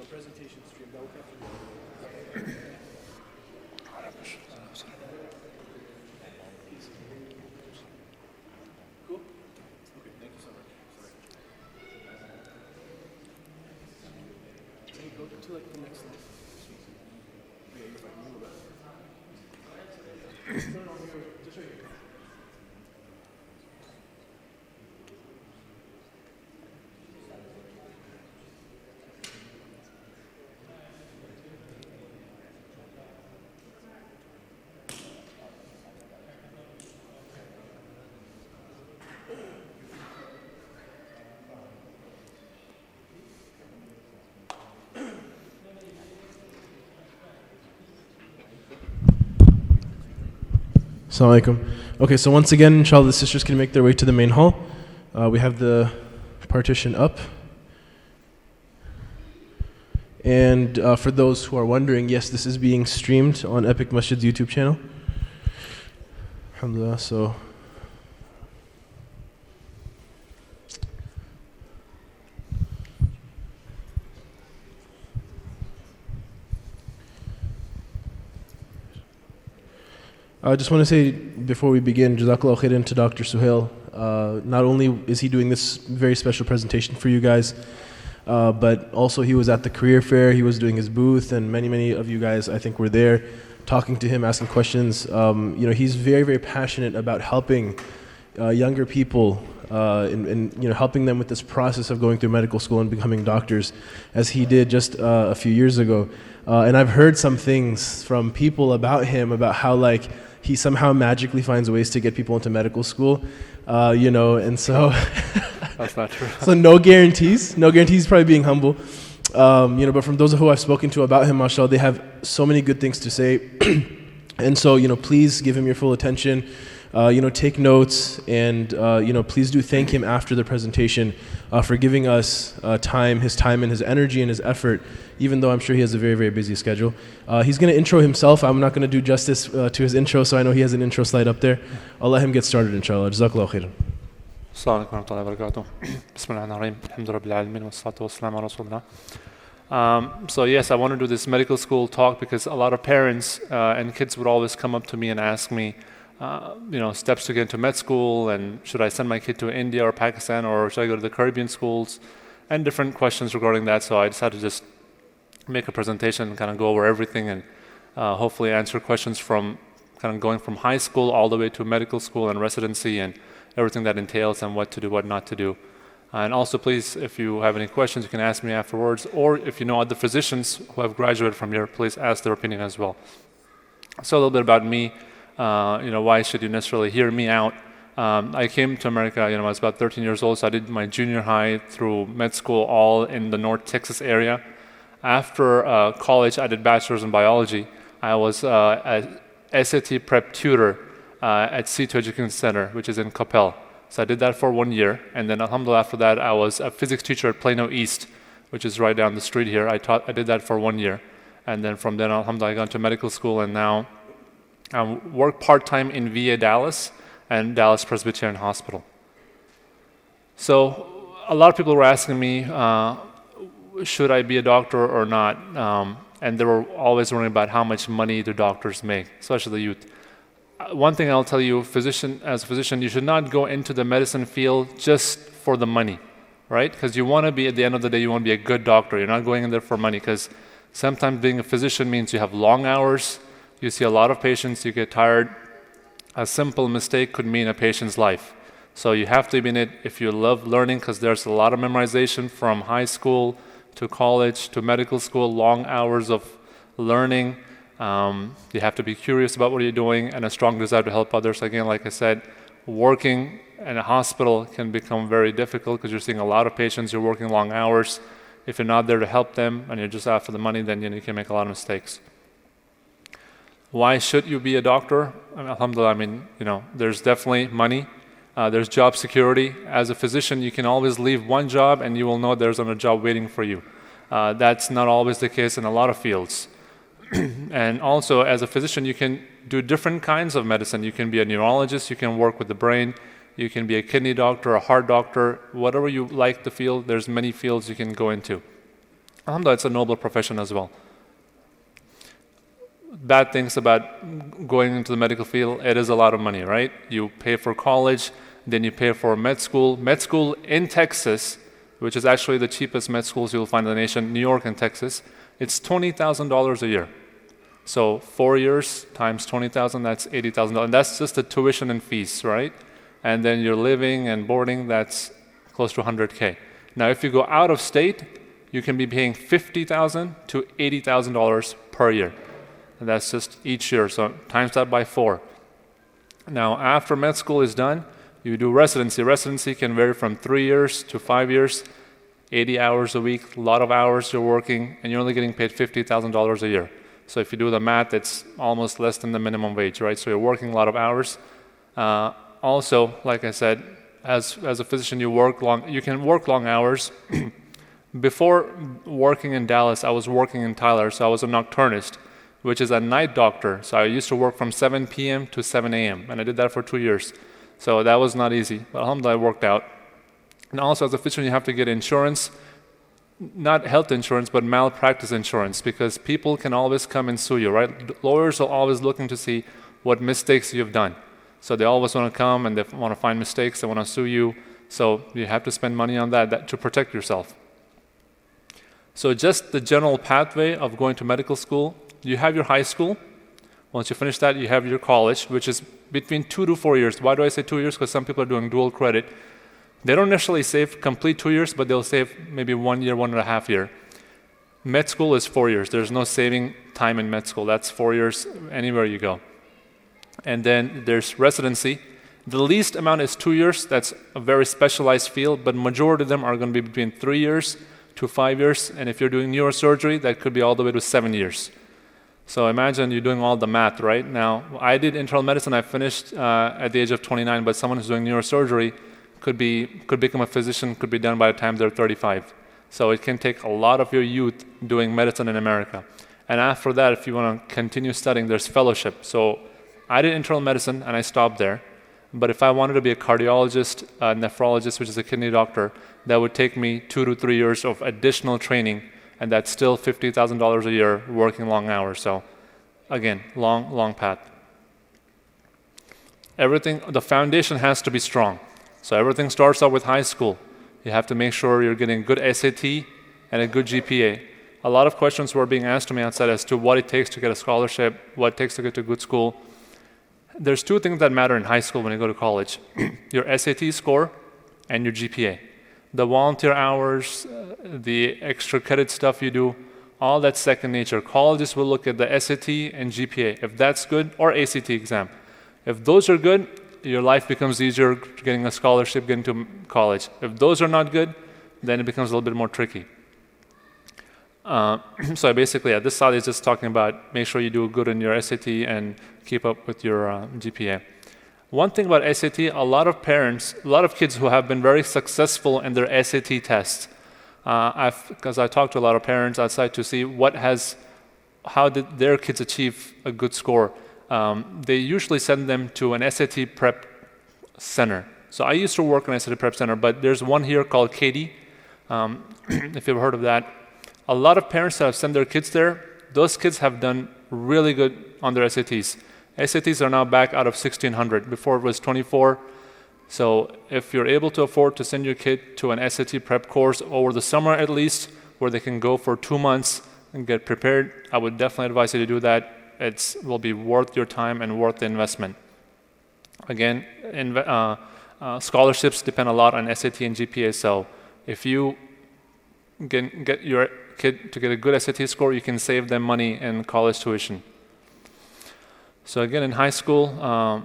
presentation stream. That will capture the Cool? Okay, thank you so much. Sorry. Can you go to like the next slide? Yeah, you're fine. Move about it. Turn on your, just right here. Assalamu alaikum. Okay, so once again, inshallah, the sisters can make their way to the main hall. We have the partition up. And for those who are wondering, yes, this is being streamed on Epic Masjid's YouTube channel. Alhamdulillah, so. I just want to say before we begin, Jazakallah khairan to Dr. Sohail. Not only is he doing this very special presentation for you guys, but also he was at the career fair, he was doing his booth, and many of you guys I think were there talking to him, asking questions. He's very passionate about helping younger people and helping them with this process of going through medical school and becoming doctors, as he did just a few years ago. And I've heard some things from people about him, about how he somehow magically finds ways to get people into medical school, and so that's not true. So no guarantees, probably being humble. But from those who I've spoken to about him, mashallah, they have so many good things to say. And so, please give him your full attention. Take notes, and please do thank him after the presentation for giving us his time and his energy and his effort, even though I'm sure he has a very busy schedule. He's going to intro himself. I'm not going to do justice to his intro, so I know he has an intro slide up there. I'll let him get started, inshallah. Jazakallahu khairan. Assalamu alaikum wa rahmatullahi wa barakatuh. Bismillahirrahmanirrahim. Alhamdulillah alamin wa salatu wa salam ala rasulullah. So yes, I want to do this medical school talk because a lot of parents and kids would always come up to me and ask me, steps to get into med school, and should I send my kid to India or Pakistan, or should I go to the Caribbean schools, and different questions regarding that. So I decided to just make a presentation and kind of go over everything and hopefully answer questions from kind of going from high school all the way to medical school and residency and everything that entails and what to do, what not to do. And also please, if you have any questions, you can ask me afterwards, or if you know other physicians who have graduated from here, please ask their opinion as well. So a little bit about me. Why should you necessarily hear me out? I came to America, I was about 13 years old, so I did my junior high through med school all in the North Texas area. After college, I did bachelor's in biology. I was a SAT prep tutor at C2 Education Center, which is in Coppell. So I did that for 1 year, and then alhamdulillah, after that, I was a physics teacher at Plano East, which is right down the street here. I did that for 1 year, and then from then, alhamdulillah, I got into medical school, and now I work part-time in VA Dallas and Dallas Presbyterian Hospital. So a lot of people were asking me, should I be a doctor or not? And they were always worrying about how much money do doctors make, especially the youth. One thing I'll tell you, as a physician, you should not go into the medicine field just for the money, right? Because you want to be, at the end of the day, you want to be a good doctor. You're not going in there for money, because sometimes being a physician means you have long hours, you see a lot of patients, you get tired. A simple mistake could mean a patient's life. So you have to be in it if you love learning, because there's a lot of memorization from high school to college to medical school, long hours of learning. You have to be curious about what you're doing and a strong desire to help others. Again, like I said, working in a hospital can become very difficult because you're seeing a lot of patients, you're working long hours. If you're not there to help them and you're just after the money, then you can make a lot of mistakes. Why should you be a doctor? Alhamdulillah, there's definitely money. There's job security. As a physician, you can always leave one job and you will know there's another job waiting for you. That's not always the case in a lot of fields. And also, as a physician, you can do different kinds of medicine. You can be a neurologist, you can work with the brain, you can be a kidney doctor, a heart doctor, whatever you like the field, there's many fields you can go into. alhamdulillah, it's a noble profession as well. Bad things about going into the medical field, it is a lot of money, right? You pay for college, then you pay for med school. Med school in Texas, which is actually the cheapest med schools you'll find in the nation, New York and Texas, it's $20,000 a year. So 4 years times 20,000, that's $80,000. And that's just the tuition and fees, right? And then your living and boarding, that's close to $100K. Now, if you go out of state, you can be paying $50,000 to $80,000 per year. And that's just each year, so times that by 4. Now, after med school is done, you do residency. Residency can vary from 3 years to 5 years, 80 hours a week, a lot of hours you're working, and you're only getting paid $50,000 a year. So if you do the math, it's almost less than the minimum wage, right? So you're working a lot of hours. Also, like I said, as a physician, you can work long hours. Before working in Dallas, I was working in Tyler, so I was a nocturnist, which is a night doctor. So I used to work from 7 p.m. to 7 a.m., and I did that for 2 years. So that was not easy, but alhamdulillah, it worked out. And also, as a physician, you have to get insurance, not health insurance, but malpractice insurance, because people can always come and sue you, right? Lawyers are always looking to see what mistakes you've done. So they always want to come and they want to find mistakes, they want to sue you. So you have to spend money on that to protect yourself. So just the general pathway of going to medical school, you have your high school. Once you finish that, you have your college, which is between 2 to 4 years. Why do I say 2 years? Because some people are doing dual credit. They don't necessarily save complete 2 years, but they'll save maybe 1 year, 1.5 years. Med school is 4 years. There's no saving time in med school. That's 4 years anywhere you go. And then there's residency. The least amount is 2 years. That's a very specialized field, but majority of them are going to be between 3 years to 5 years. And if you're doing neurosurgery, that could be all the way to 7 years. So imagine you're doing all the math, right? Now, I did internal medicine. I finished at the age of 29, but someone who's doing neurosurgery could become a physician, could be done by the time they're 35. So it can take a lot of your youth doing medicine in America. And after that, if you want to continue studying, there's fellowship. So I did internal medicine and I stopped there. But if I wanted to be a cardiologist, a nephrologist, which is a kidney doctor, that would take me 2 to 3 years of additional training, and that's still $50,000 a year working long hours. So again, long path. The foundation has to be strong. So everything starts out with high school. You have to make sure you're getting good SAT and a good GPA. A lot of questions were being asked to me outside as to what it takes to get a scholarship, what it takes to get to a good school. There's 2 things that matter in high school when you go to college. Your SAT score and your GPA. The volunteer hours, the extra credit stuff you do, all that's second nature. Colleges will look at the SAT and GPA. If that's good, or ACT exam. If those are good, your life becomes easier getting a scholarship, getting to college. If those are not good, then it becomes a little bit more tricky. So basically, this slide is just talking about make sure you do good in your SAT and keep up with your GPA. One thing about SAT, a lot of kids who have been very successful in their SAT tests, because I talked to a lot of parents outside to see how did their kids achieve a good score. They usually send them to an SAT prep center. So I used to work in an SAT prep center, but there's one here called Katie, if you've heard of that. A lot of parents that have sent their kids there, those kids have done really good on their SATs. SATs are now back out of 1,600. Before it was 24. So if you're able to afford to send your kid to an SAT prep course over the summer at least, where they can go for 2 months and get prepared, I would definitely advise you to do that. It will be worth your time and worth the investment. Again, scholarships depend a lot on SAT and GPA. So if you get your kid to get a good SAT score, you can save them money in college tuition. So again, in high school,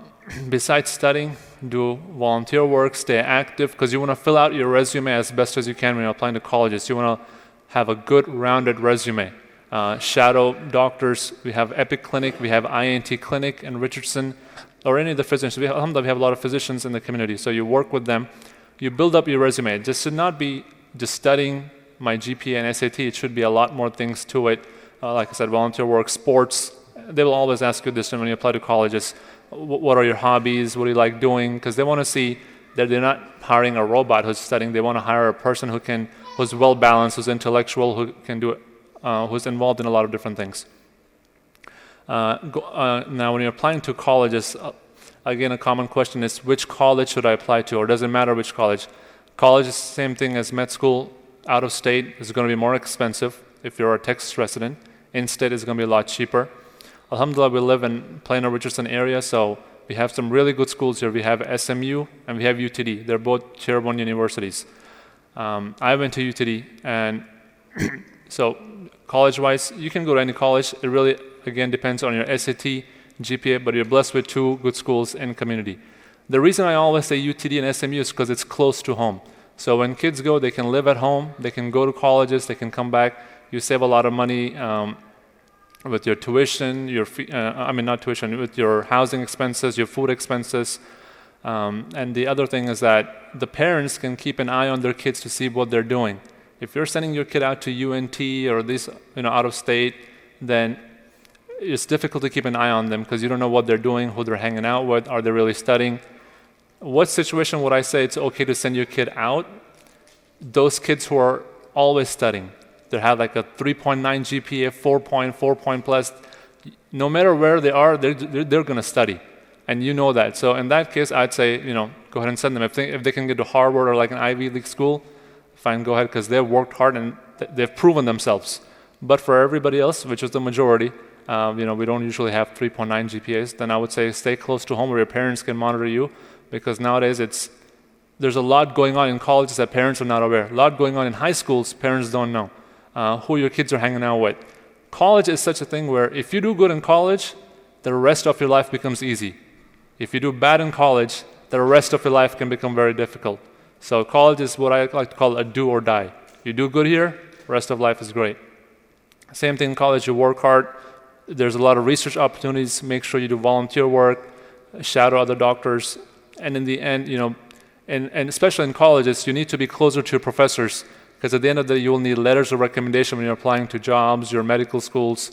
besides studying, do volunteer work, stay active, because you want to fill out your resume as best as you can when you're applying to colleges. You want to have a good, rounded resume. Shadow doctors, we have Epic Clinic, we have INT Clinic in Richardson, or any of the physicians. We have a lot of physicians in the community, so you work with them. You build up your resume. It just should not be just studying my GPA and SAT. It should be a lot more things to it. Like I said, volunteer work, sports. They will always ask you this when you apply to colleges. What are your hobbies? What do you like doing? Because they want to see They're not hiring a robot who's studying. They want to hire a person who's well balanced, who's intellectual, who can do, who's involved in a lot of different things. Now, when you're applying to colleges, again, a common question is, which college should I apply to, or does it matter which college? College is the same thing as med school. Out of state is going to be more expensive if you're a Texas resident. In-state is going to be a lot cheaper. Alhamdulillah, we live in Plano Richardson area, so we have some really good schools here. We have SMU and we have UTD. They're both Tier 1 universities. I went to UTD, and so college-wise, you can go to any college. It really, again, depends on your SAT, GPA, but you're blessed with 2 good schools in community. The reason I always say UTD and SMU is because it's close to home. So when kids go, they can live at home, they can go to colleges, they can come back. You save a lot of money with your tuition, with your housing expenses, your food expenses. And the other thing is that the parents can keep an eye on their kids to see what they're doing. If you're sending your kid out to UNT or this, out of state, then it's difficult to keep an eye on them because you don't know what they're doing, who they're hanging out with, are they really studying? What situation would I say it's okay to send your kid out? Those kids who are always studying. They have like a 3.9 GPA, 4 point plus. No matter where they are, they're going to study. And you know that. So in that case, I'd say, go ahead and send them. If they can get to Harvard or like an Ivy League school, fine, go ahead, because they've worked hard and they've proven themselves. But for everybody else, which is the majority, we don't usually have 3.9 GPAs, then I would say stay close to home where your parents can monitor you, because nowadays there's a lot going on in colleges that parents are not aware. A lot going on in high schools, parents don't know who your kids are hanging out with. College is such a thing where if you do good in college, the rest of your life becomes easy. If you do bad in college, the rest of your life can become very difficult. So college is what I like to call a do or die. You do good here, rest of life is great. Same thing in college, you work hard. There's a lot of research opportunities. Make sure you do volunteer work, shadow other doctors. And in the end, and especially in colleges, you need to be closer to your professors, because at the end of the day, you'll need letters of recommendation when you're applying to jobs, your medical schools,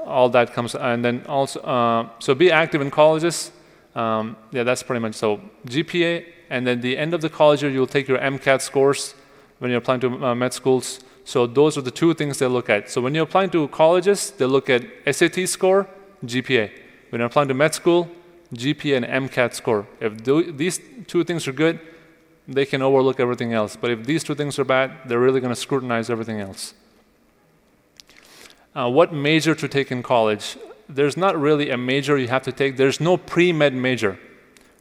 all that comes. And then also, so be active in colleges. That's pretty much so. GPA, and then the end of the college year, you'll take your MCAT scores when you're applying to med schools. So those are the 2 things they look at. So when you're applying to colleges, they look at SAT score, GPA. When you're applying to med school, GPA and MCAT score. If these 2 things are good, they can overlook everything else. But if these 2 things are bad, they're really going to scrutinize everything else. What major to take in college? There's not really a major you have to take. There's no pre-med major,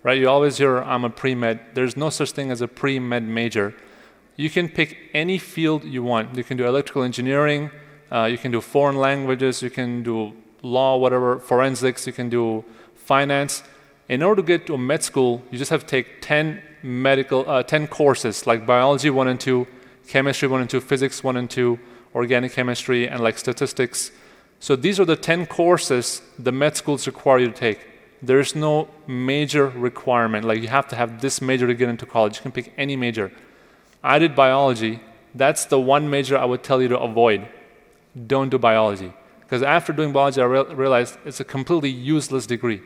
right? You always hear, I'm a pre-med. There's no such thing as a pre-med major. You can pick any field you want. You can do electrical engineering, you can do foreign languages, you can do law, whatever, forensics, you can do finance. In order to get to a med school, you just have to take 10 courses, like biology 1 and 2, chemistry 1 and 2, physics 1 and 2, organic chemistry, and like statistics. So these are the 10 courses the med schools require you to take. There's no major requirement, like you have to have this major to get into college. You can pick any major. I did biology. That's the one major I would tell you to avoid. Don't do biology. Because after doing biology, I realized it's a completely useless degree.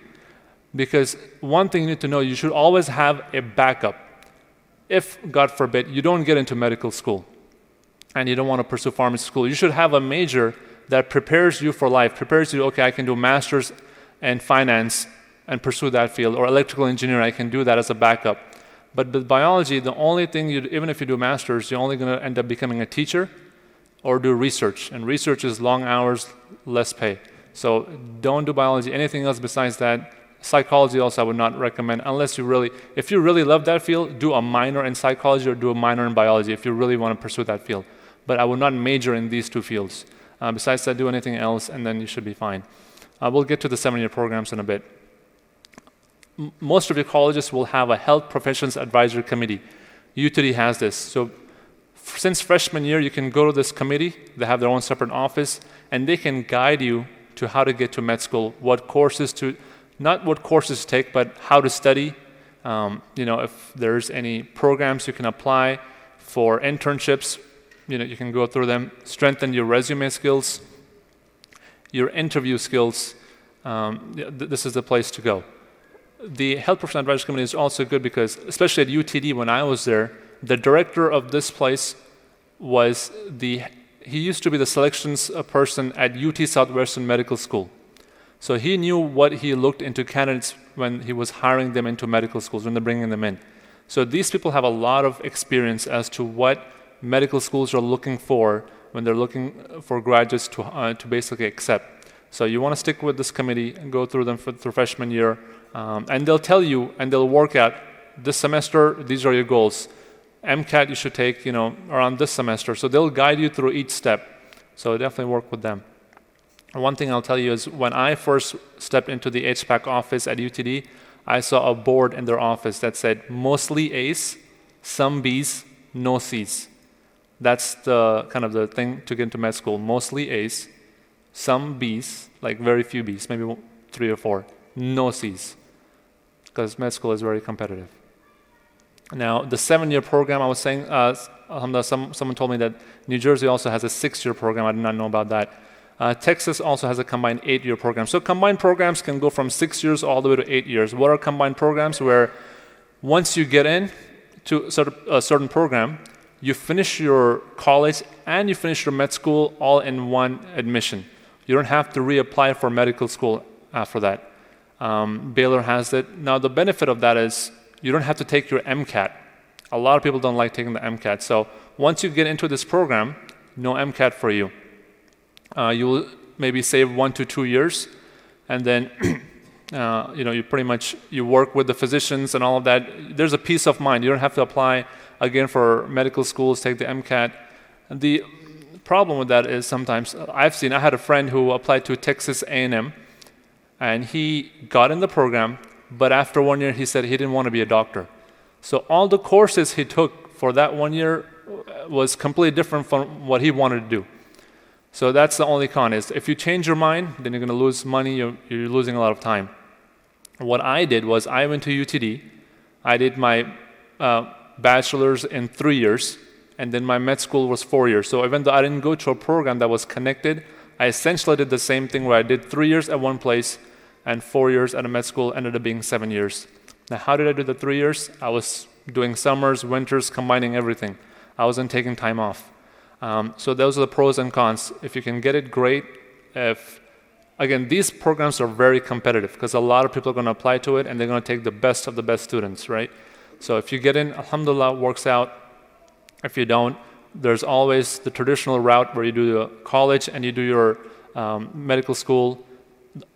Because one thing you need to know, you should always have a backup. If, God forbid, you don't get into medical school and you don't want to pursue pharmacy school, you should have a major that prepares you for life, prepares you, okay, I can do a master's in finance and pursue that field, or electrical engineering, I can do that as a backup. But with biology, the only thing, even if you do a master's, you're only going to end up becoming a teacher or do research. And research is long hours, less pay. So don't do biology. Anything else besides that, psychology also I would not recommend, unless if you really love that field, do a minor in psychology or do a minor in biology if you really want to pursue that field. But I would not major in these 2 fields. Besides that, do anything else, and then you should be fine. We'll get to the 7-year programs in a bit. Most of your colleges will have a health professions advisory committee. UTD has this. So since freshman year, you can go to this committee. They have their own separate office, and they can guide you to how to get to med school, not what courses to take, but how to study. If there's any programs you can apply for internships, you can go through them, strengthen your resume skills, your interview skills. This is the place to go. the Health Professional Advisory Committee is also good because, especially at UTD when I was there, the director of this place he used to be the selections person at UT Southwestern Medical School. So he knew what he looked into candidates when he was hiring them into medical schools, when they're bringing them in. So these people have a lot of experience as to what medical schools are looking for when they're looking for graduates to basically accept. So you want to stick with this committee and go through them through freshman year, and they'll tell you and they'll work out this semester, these are your goals. MCAT you should take, around this semester. So they'll guide you through each step. So definitely work with them. One thing I'll tell you is when I first stepped into the HPAC office at UTD, I saw a board in their office that said mostly A's, some B's, no C's. That's the kind of the thing to get into med school. Mostly A's, some B's, like very few B's, maybe 3 or 4, no C's, because med school is very competitive. Now, the 7-year program, I was saying, someone told me that New Jersey also has a 6-year program. I did not know about that. Texas also has a combined 8-year program. So combined programs can go from 6 years all the way to 8 years. What are combined programs? Where once you get in to a certain program, you finish your college and you finish your med school all in one admission. You don't have to reapply for medical school after that. Baylor has it. Now, the benefit of that is you don't have to take your MCAT. A lot of people don't like taking the MCAT. So once you get into this program, no MCAT for you. You'll maybe save 1 to 2 years, and then you pretty much work with the physicians and all of that. There's a peace of mind. You don't have to apply again for medical schools, take the MCAT. And the problem with that is sometimes I had a friend who applied to Texas A&M, and he got in the program, but after 1 year he said he didn't want to be a doctor. So all the courses he took for that 1 year was completely different from what he wanted to do. So that's the only con is if you change your mind, then you're going to lose money, you're losing a lot of time. What I did was I went to UTD, I did my bachelor's in 3 years, and then my med school was 4 years. So even though I didn't go to a program that was connected, I essentially did the same thing where I did 3 years at one place and 4 years at a med school, ended up being 7 years. Now, how did I do the 3 years? I was doing summers, winters, combining everything. I wasn't taking time off. So those are the pros and cons. If you can get it, great. Again, these programs are very competitive because a lot of people are going to apply to it and they're going to take the best of the best students, right? So if you get in, alhamdulillah, works out. If you don't, there's always the traditional route where you do the college and you do your medical school.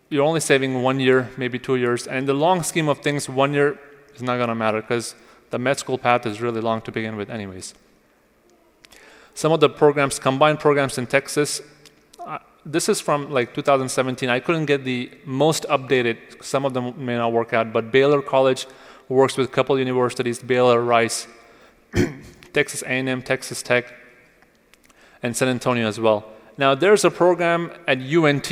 You're only saving 1 year, maybe 2 years. And in the long scheme of things, 1 year is not going to matter because the med school path is really long to begin with anyways. Some of the programs, combined programs in Texas, this is from like 2017. I couldn't get the most updated. Some of them may not work out, but Baylor College works with a couple universities, Baylor, Rice, Texas A&M, Texas Tech, and San Antonio as well. Now, there's a program at UNT,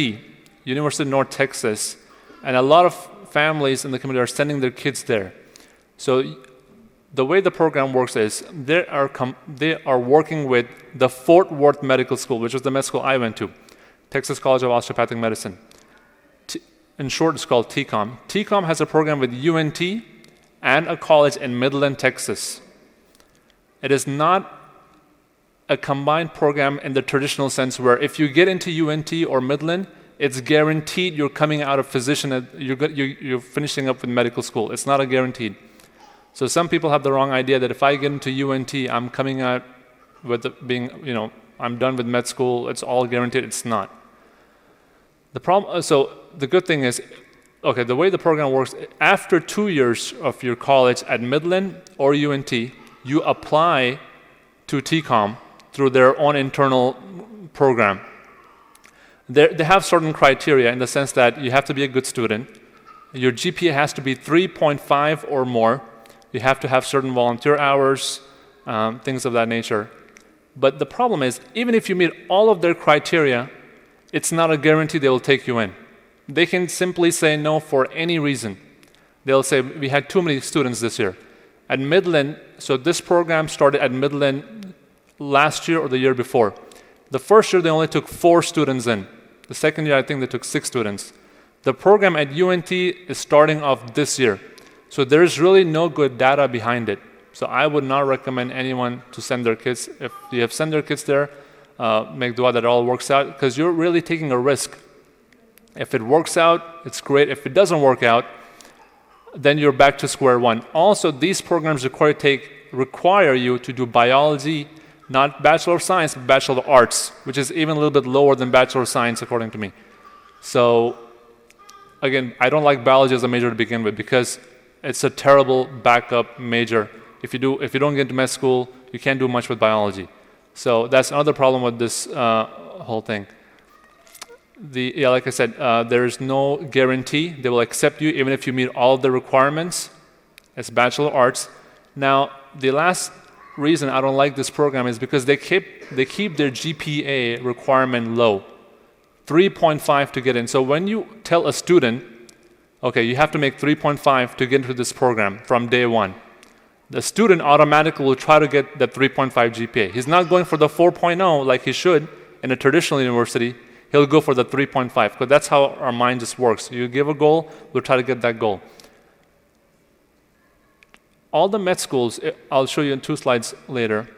University of North Texas, and a lot of families in the community are sending their kids there. So the way the program works is they are working with the Fort Worth Medical School, which is the med school I went to, Texas College of Osteopathic Medicine. In short, it's called TCOM. TCOM has a program with UNT and a college in Midland, Texas. It is not a combined program in the traditional sense where if you get into UNT or Midland, it's guaranteed you're coming out of physician, you're finishing up with medical school. It's not a guaranteed. So some people have the wrong idea that if I get into UNT, I'm coming out with I'm done with med school, it's all guaranteed. It's not. So the good thing is, okay, the way the program works, after 2 years of your college at Midland or UNT, you apply to TCOM through their own internal program. They have certain criteria in the sense that you have to be a good student. Your GPA has to be 3.5 or more. You have to have certain volunteer hours, things of that nature. But the problem is, even if you meet all of their criteria, it's not a guarantee they will take you in. They can simply say no for any reason. They'll say, we had too many students this year. At Midland, so this program started at Midland last year or the year before. The first year, they only took 4 students in. The second year, I think they took 6 students. The program at UNT is starting off this year. So there's really no good data behind it. So I would not recommend anyone to send their kids. If you have sent their kids there, make dua that it all works out, because you're really taking a risk. If it works out, it's great. If it doesn't work out, then you're back to square one. Also, these programs require you to do biology, not Bachelor of Science, but Bachelor of Arts, which is even a little bit lower than Bachelor of Science, according to me. So, again, I don't like biology as a major to begin with because it's a terrible backup major. If you don't get into med school, you can't do much with biology. So that's another problem with this whole thing. Like I said, there is no guarantee. They will accept you even if you meet all of the requirements as Bachelor of Arts. Now, the last reason I don't like this program is because they keep their GPA requirement low. 3.5 to get in. So when you tell a student, okay, you have to make 3.5 to get into this program from day one, the student automatically will try to get that 3.5 GPA. He's not going for the 4.0 like he should in a traditional university. He'll go for the 3.5 because that's how our mind just works. You give a goal, we'll try to get that goal. All the med schools, I'll show you in 2 slides later.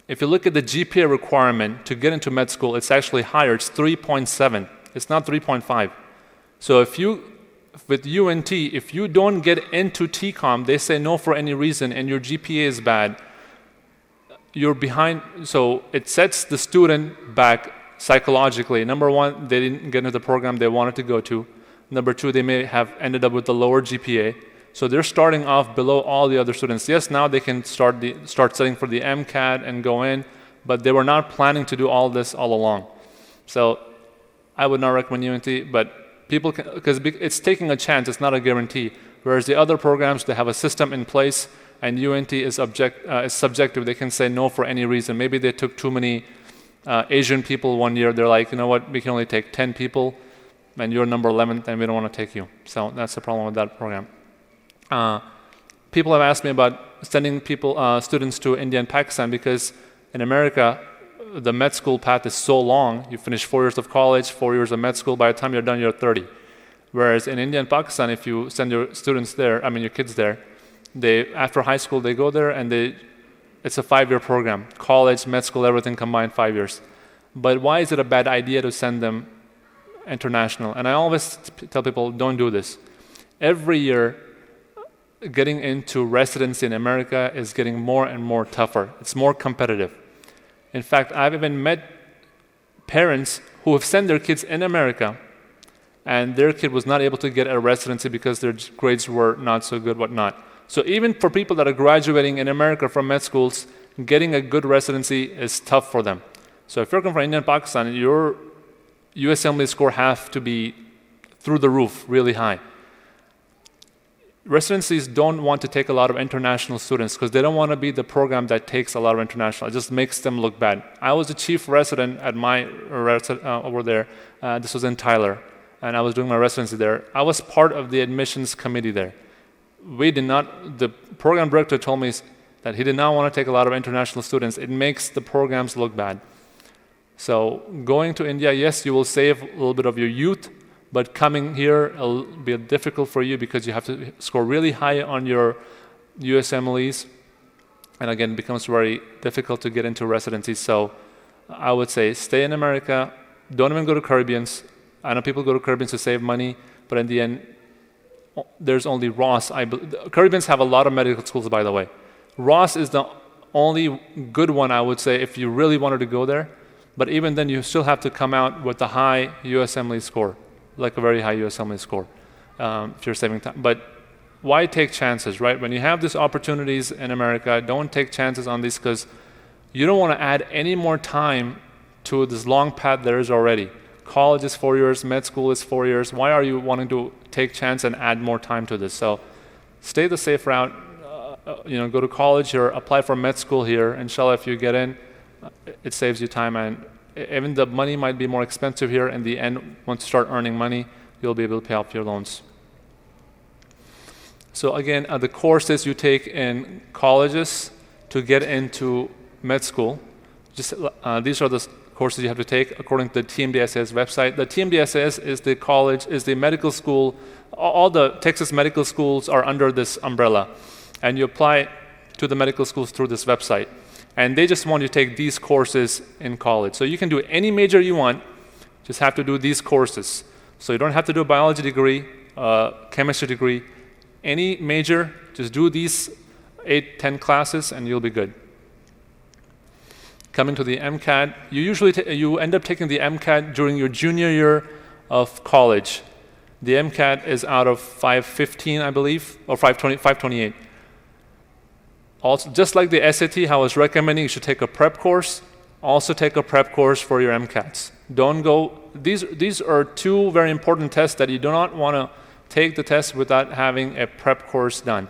If you look at the GPA requirement to get into med school, it's actually higher. It's 3.7. It's not 3.5. So with UNT, if you don't get into TCOM, they say no for any reason, and your GPA is bad, you're behind. So it sets the student back psychologically. Number one, they didn't get into the program they wanted to go to. Number two, they may have ended up with a lower GPA. So they're starting off below all the other students. Yes, now they can start studying for the MCAT and go in, but they were not planning to do all this all along. So I would not recommend UNT, but people can, because it's taking a chance, it's not a guarantee. Whereas the other programs, they have a system in place, and UNT is subjective. They can say no for any reason. Maybe they took too many Asian people one year. They're like, you know what, we can only take 10 people, and you're number 11th, and we don't want to take you. So that's the problem with that program. People have asked me about sending students to India and Pakistan because in America, the med school path is so long. You finish 4 years of college, 4 years of med school. By the time you're done, you're 30. Whereas in India and Pakistan, if you send your kids there, after high school, they go there and it's a 5-year program. College, med school, everything combined 5 years. But why is it a bad idea to send them international? And I always tell people, don't do this. Every year, getting into residency in America is getting more and more tougher. It's more competitive. In fact, I've even met parents who have sent their kids in America and their kid was not able to get a residency because their grades were not so good, whatnot. So even for people that are graduating in America from med schools, getting a good residency is tough for them. So if you're coming from India and Pakistan, your USMLE score has to be through the roof, really high. Residencies don't want to take a lot of international students because they don't want to be the program that takes a lot of international. It just makes them look bad. I was the chief resident at my over there. This was in Tyler, and I was doing my residency there. I was part of the admissions committee there. The program director told me that he did not want to take a lot of international students. It makes the programs look bad. So going to India, yes, you will save a little bit of your youth, but coming here will be difficult for you because you have to score really high on your USMLEs. And again, it becomes very difficult to get into residency. So I would say stay in America. Don't even go to Caribbeans. I know people go to Caribbeans to save money, but in the end, there's only Ross. Caribbeans have a lot of medical schools, by the way. Ross is the only good one, I would say, if you really wanted to go there. But even then, you still have to come out with a high USMLE score, like a very high USMLE score, if you're saving time. But why take chances, right? When you have these opportunities in America, don't take chances on these because you don't want to add any more time to this long path there is already. College is 4 years, med school is 4 years. Why are you wanting to take chance and add more time to this? So stay the safe route. Go to college or apply for med school here. Inshallah, if you get in, it saves you time, and even the money might be more expensive here. In the end, once you start earning money, you'll be able to pay off your loans. So again, the courses you take in colleges to get into med school, these are the courses you have to take according to the TMDSS website. The TMDSS is the college, is the medical school. All the Texas medical schools are under this umbrella, and you apply to the medical schools through this website. And they just want you to take these courses in college. So you can do any major you want, just have to do these courses. So you don't have to do a biology degree, chemistry degree, any major, just do these 8-10 classes and you'll be good. Coming to the MCAT, you usually you end up taking the MCAT during your junior year of college. The MCAT is out of 515, I believe, or 528. Also, just like the SAT, how I was recommending you should take a prep course, also take a prep course for your MCATs. Don't go, these are two very important tests that you do not want to take the test without having a prep course done.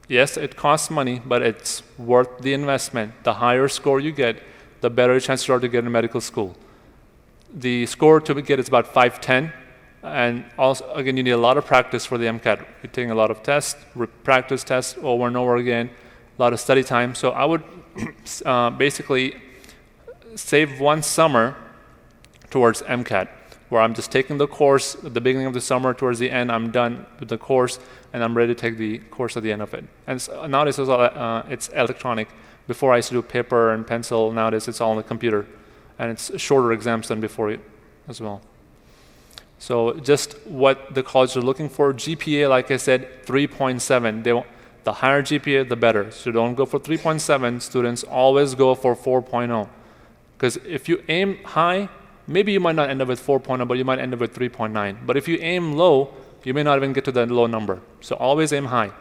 Yes, it costs money, but it's worth the investment. The higher score you get, the better chance you are to get in medical school. The score to get is about 510, and also, again, you need a lot of practice for the MCAT. You're taking a lot of tests, practice tests over and over again, a lot of study time. So I would basically save one summer towards MCAT, where I'm just taking the course at the beginning of the summer, towards the end, I'm done with the course, and I'm ready to take the course at the end of it. And so nowadays, it's electronic. Before I used to do paper and pencil, nowadays it's all on the computer, and it's shorter exams than before it as well. So just what the colleges are looking for, GPA, like I said, 3.7. The higher GPA, the better. So don't go for 3.7. Students always go for 4.0. Because if you aim high, maybe you might not end up with 4.0, but you might end up with 3.9. But if you aim low, you may not even get to that low number. So always aim high.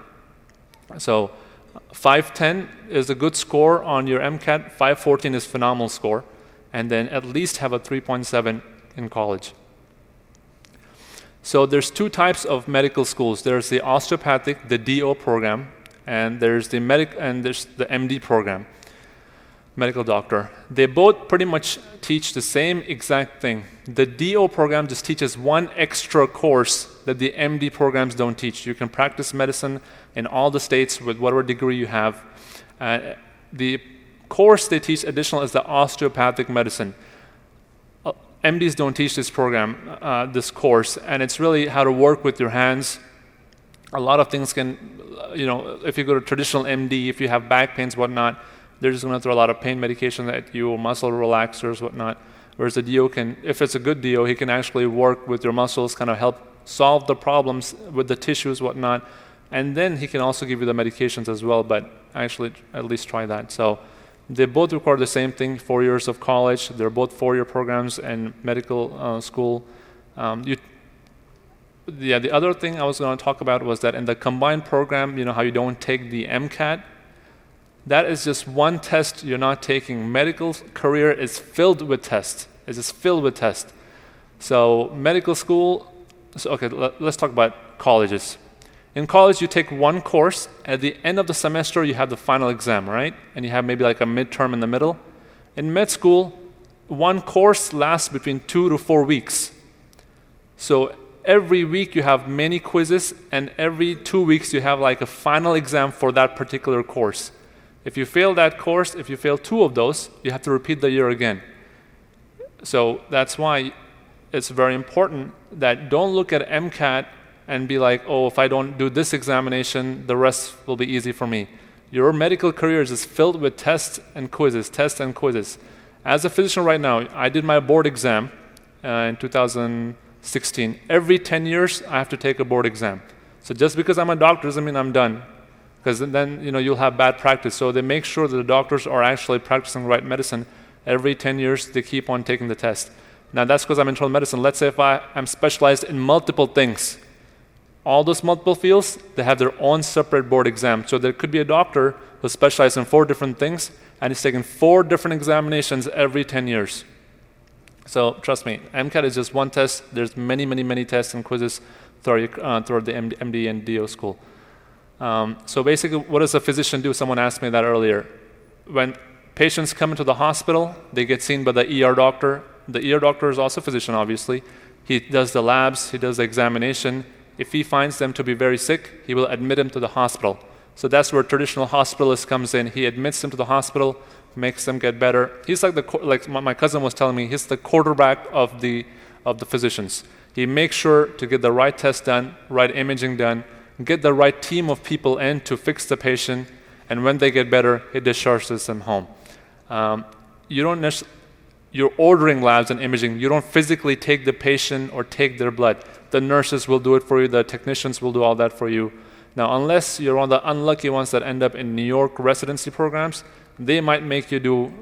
So 510 is a good score on your MCAT. 514 is phenomenal score. And then at least have a 3.7 in college. So there's two types of medical schools. There's the osteopathic, the DO program, and there's the MD program, medical doctor. They both pretty much teach the same exact thing. The DO program just teaches one extra course that the MD programs don't teach. You can practice medicine in all the states with whatever degree you have. The course they teach additional is the osteopathic medicine. MDs don't teach this program, this course, and it's really how to work with your hands. A lot of things can, if you go to traditional MD, if you have back pains, whatnot, they're just going to throw a lot of pain medication at you, or muscle relaxers, whatnot. Whereas the DO can, if it's a good DO, he can actually work with your muscles, kind of help solve the problems with the tissues, whatnot, and then he can also give you the medications as well, but actually at least try that. So they both require the same thing, 4 years of college. They're both 4-year programs and medical school. The other thing I was going to talk about was that in the combined program, how you don't take the MCAT, that is just one test you're not taking. Medical career is filled with tests. It's just filled with tests. So medical school, let's talk about colleges. In college, you take one course. At the end of the semester, you have the final exam, right? And you have maybe like a midterm in the middle. In med school, one course lasts between 2 to 4 weeks. So every week you have many quizzes, and every 2 weeks you have like a final exam for that particular course. If you fail that course, if you fail 2 of those, you have to repeat the year again. So that's why it's very important that don't look at MCAT and be like, oh, if I don't do this examination, the rest will be easy for me. Your medical career is just filled with tests and quizzes. As a physician right now, I did my board exam in 2016. Every 10 years, I have to take a board exam. So just because I'm a doctor doesn't mean I'm done, because then you'll have bad practice. So they make sure that the doctors are actually practicing right medicine. Every 10 years, they keep on taking the test. Now that's because I'm in internal medicine. Let's say if I'm specialized in multiple things, all those multiple fields, they have their own separate board exam. So there could be a doctor who specializes in 4 different things, and he's taking 4 different examinations every 10 years. So trust me, MCAT is just one test. There's many, many, many tests and quizzes throughout the MD and DO school. So basically, what does a physician do? Someone asked me that earlier. When patients come into the hospital, they get seen by the ER doctor. The ER doctor is also a physician, obviously. He does the labs, he does the examination. If he finds them to be very sick, he will admit them to the hospital. So that's where traditional hospitalist comes in. He admits them to the hospital makes them get better. He's like like my cousin was telling me, he's the quarterback of the physicians. He makes sure to get the right test done, right imaging done, get the right team of people in to fix the patient, and when they get better, he discharges them home. You're ordering labs and imaging. You don't physically take the patient or take their blood. The nurses will do it for you. The technicians will do all that for you. Now, unless you're one of the unlucky ones that end up in New York residency programs, they might make you do,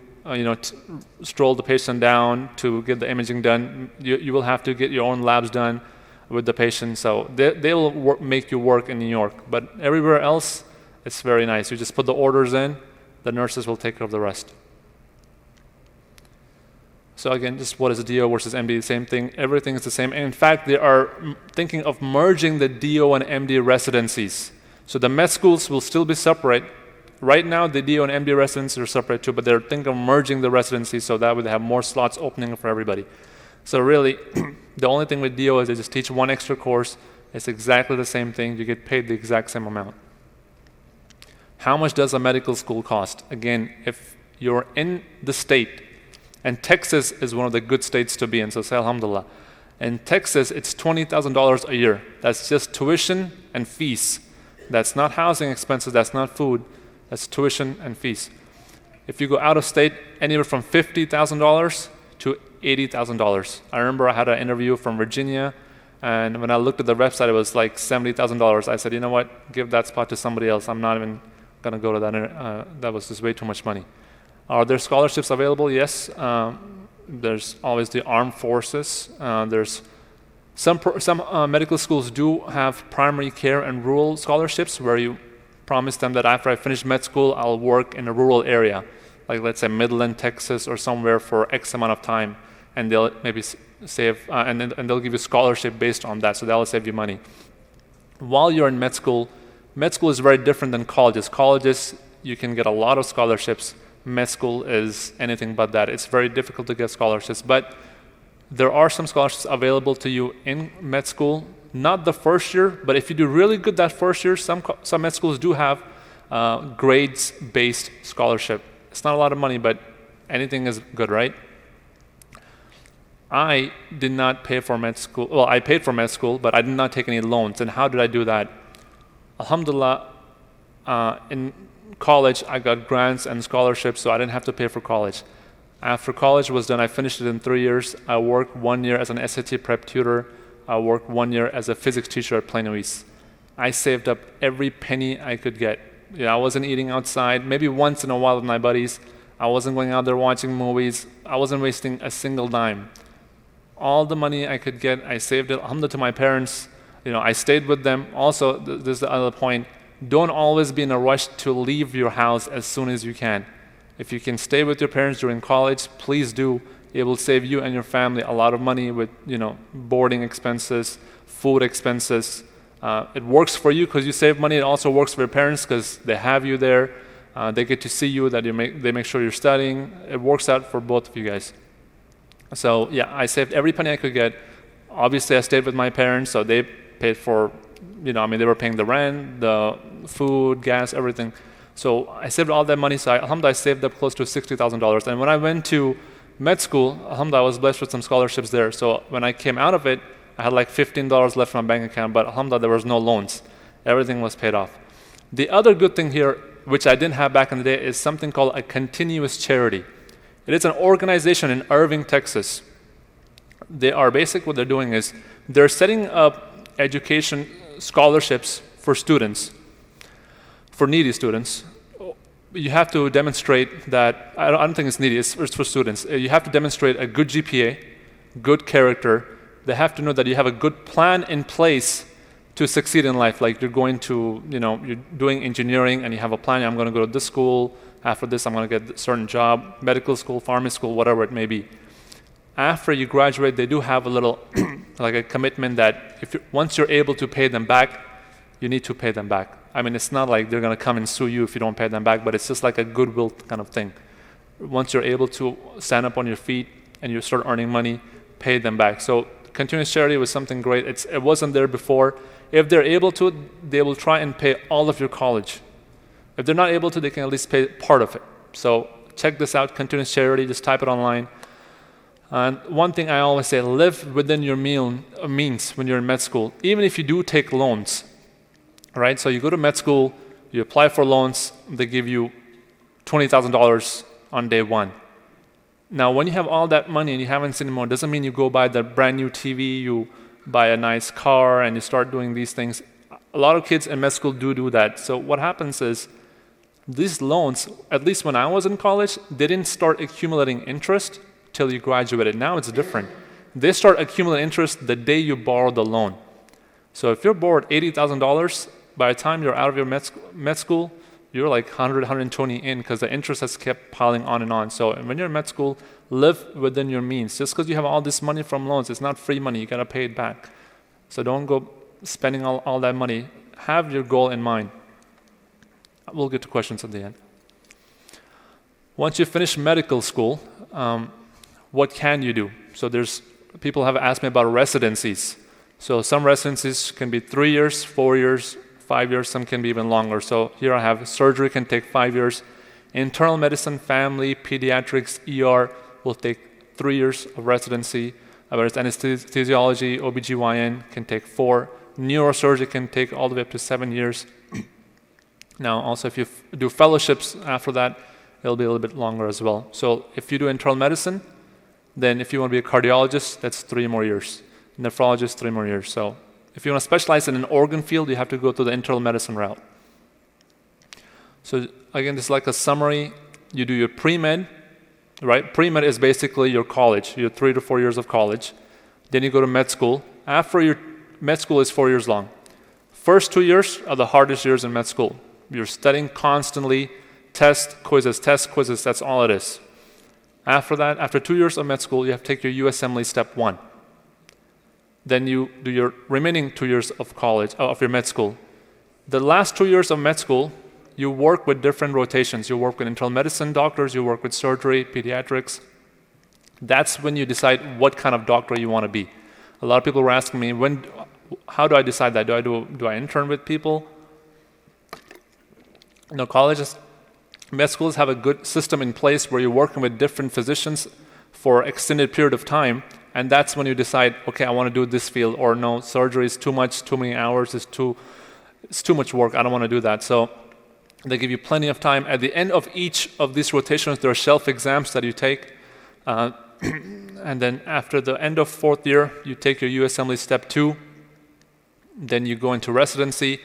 stroll the patient down to get the imaging done. You will have to get your own labs done with the patient. So they will make you work in New York. But everywhere else, it's very nice. You just put the orders in. The nurses will take care of the rest. So again, just what is DO versus MD? The same thing. Everything is the same. And in fact, they are thinking of merging the DO and MD residencies. So the med schools will still be separate. Right now, the DO and MD residencies are separate too, but they're thinking of merging the residencies so that would have more slots opening for everybody. So really, the only thing with DO is they just teach one extra course. It's exactly the same thing. You get paid the exact same amount. How much does a medical school cost? Again, if you're in the state, and Texas is one of the good states to be in, so say alhamdulillah. In Texas, it's $20,000 a year. That's just tuition and fees. That's not housing expenses, that's not food, that's tuition and fees. If you go out of state, anywhere from $50,000 to $80,000. I remember I had an interview from Virginia, and when I looked at the website, it was like $70,000. I said, you know what, give that spot to somebody else. I'm not even gonna go to that, that was just way too much money. Are there scholarships available? Yes. There's always the armed forces. There's some medical schools do have primary care and rural scholarships where you promise them that after I finish med school, I'll work in a rural area, like let's say Midland, Texas, or somewhere for X amount of time, and they'll maybe save, and they'll give you a scholarship based on that, so that'll save you money. While you're in med school is very different than colleges. Colleges, you can get a lot of scholarships. Med school is anything but that. It's very difficult to get scholarships, but there are some scholarships available to you in med school. Not the first year, but if you do really good that first year, some med schools do have grades-based scholarship. It's not a lot of money, but anything is good, right? I did not pay for med school. Well, I paid for med school, but I did not take any loans. And how did I do that? Alhamdulillah, in college, I got grants and scholarships, so I didn't have to pay for college. After college was done, I finished it in 3 years. I worked 1 year as an SAT prep tutor. I worked 1 year as a physics teacher at Plano East. I saved up every penny I could get. I wasn't eating outside, maybe once in a while with my buddies. I wasn't going out there watching movies. I wasn't wasting a single dime. All the money I could get, I saved it. Alhamdulillah to my parents. I stayed with them. Also, this is the other point. Don't always be in a rush to leave your house as soon as you can. If you can stay with your parents during college, please do. It will save you and your family a lot of money with, boarding expenses, food expenses. It works for you because you save money. It also works for your parents because they have you there. They get to see you, that they make sure you're studying. It works out for both of you guys. So yeah, I saved every penny I could get. Obviously, I stayed with my parents, so they paid for, they were paying the rent, the food, gas, everything. So I saved all that money. So alhamdulillah, I saved up close to $60,000. And when I went to med school, alhamdulillah, I was blessed with some scholarships there. So when I came out of it, I had like $15 left in my bank account, but alhamdulillah, there was no loans. Everything was paid off. The other good thing here, which I didn't have back in the day, is something called a continuous charity. It is an organization in Irving, Texas. What they're doing is they're setting up education scholarships for students, for needy students. You have to demonstrate that, I don't think it's needy, it's for students. You have to demonstrate a good GPA, good character. They have to know that you have a good plan in place to succeed in life. Like you're going to, you're doing engineering and you have a plan. I'm going to go to this school. After this, I'm going to get a certain job, medical school, pharmacy school, whatever it may be. After you graduate, they do have a little, like a commitment that once you're able to pay them back, you need to pay them back. It's not like they're going to come and sue you if you don't pay them back, but it's just like a goodwill kind of thing. Once you're able to stand up on your feet and you start earning money, pay them back. So continuous charity was something great. It wasn't there before. If they're able to, they will try and pay all of your college. If they're not able to, they can at least pay part of it. So check this out, continuous charity, just type it online. And one thing I always say, live within your means when you're in med school, even if you do take loans, right? So you go to med school, you apply for loans, they give you $20,000 on day one. Now, when you have all that money and you haven't seen more, doesn't mean you go buy the brand new TV, you buy a nice car, and you start doing these things. A lot of kids in med school do that. So what happens is, these loans, at least when I was in college, they didn't start accumulating interest till you graduated. Now it's different. They start accumulating interest the day you borrow the loan. So if you're borrowed $80,000, by the time you're out of your med school, you're like 100, 120 in because the interest has kept piling on and on. So when you're in med school, live within your means. Just because you have all this money from loans, it's not free money. You got to pay it back. So don't go spending all that money. Have your goal in mind. We'll get to questions at the end. Once you finish medical school, what can you do? So people have asked me about residencies. So some residencies can be 3 years, 4 years, 5 years, some can be even longer. So here I have surgery can take 5 years. Internal medicine, family, pediatrics, ER will take 3 years of residency. Whether it's anesthesiology, OBGYN can take 4. Neurosurgery can take all the way up to 7 years. Now, also if you do fellowships after that, it'll be a little bit longer as well. So if you do internal medicine, then if you want to be a cardiologist, that's 3 more years. Nephrologist, 3 more years. So if you want to specialize in an organ field, you have to go to the internal medicine route. So again, this is like a summary. You do your pre-med, right? Pre-med is basically your college, your 3 to 4 years of college. Then you go to med school. After your med school is 4 years long. First 2 years are the hardest years in med school. You're studying constantly, tests, quizzes, that's all it is. After that, after 2 years of med school, you have to take your USMLE Step 1. Then you do your remaining 2 years of college, of your med school. The last 2 years of med school, you work with different rotations. You work with internal medicine doctors, you work with surgery, pediatrics. That's when you decide what kind of doctor you want to be. A lot of people were asking me, how do I decide that? Do I intern with people? No, colleges, med schools have a good system in place where you're working with different physicians for extended period of time, and that's when you decide, okay, I want to do this field, or no, surgery is too much, too many hours, it's too much work, I don't want to do that. So they give you plenty of time. At the end of each of these rotations, there are shelf exams that you take, and then after the end of 4th year, you take your USMLE Step 2, then you go into residency.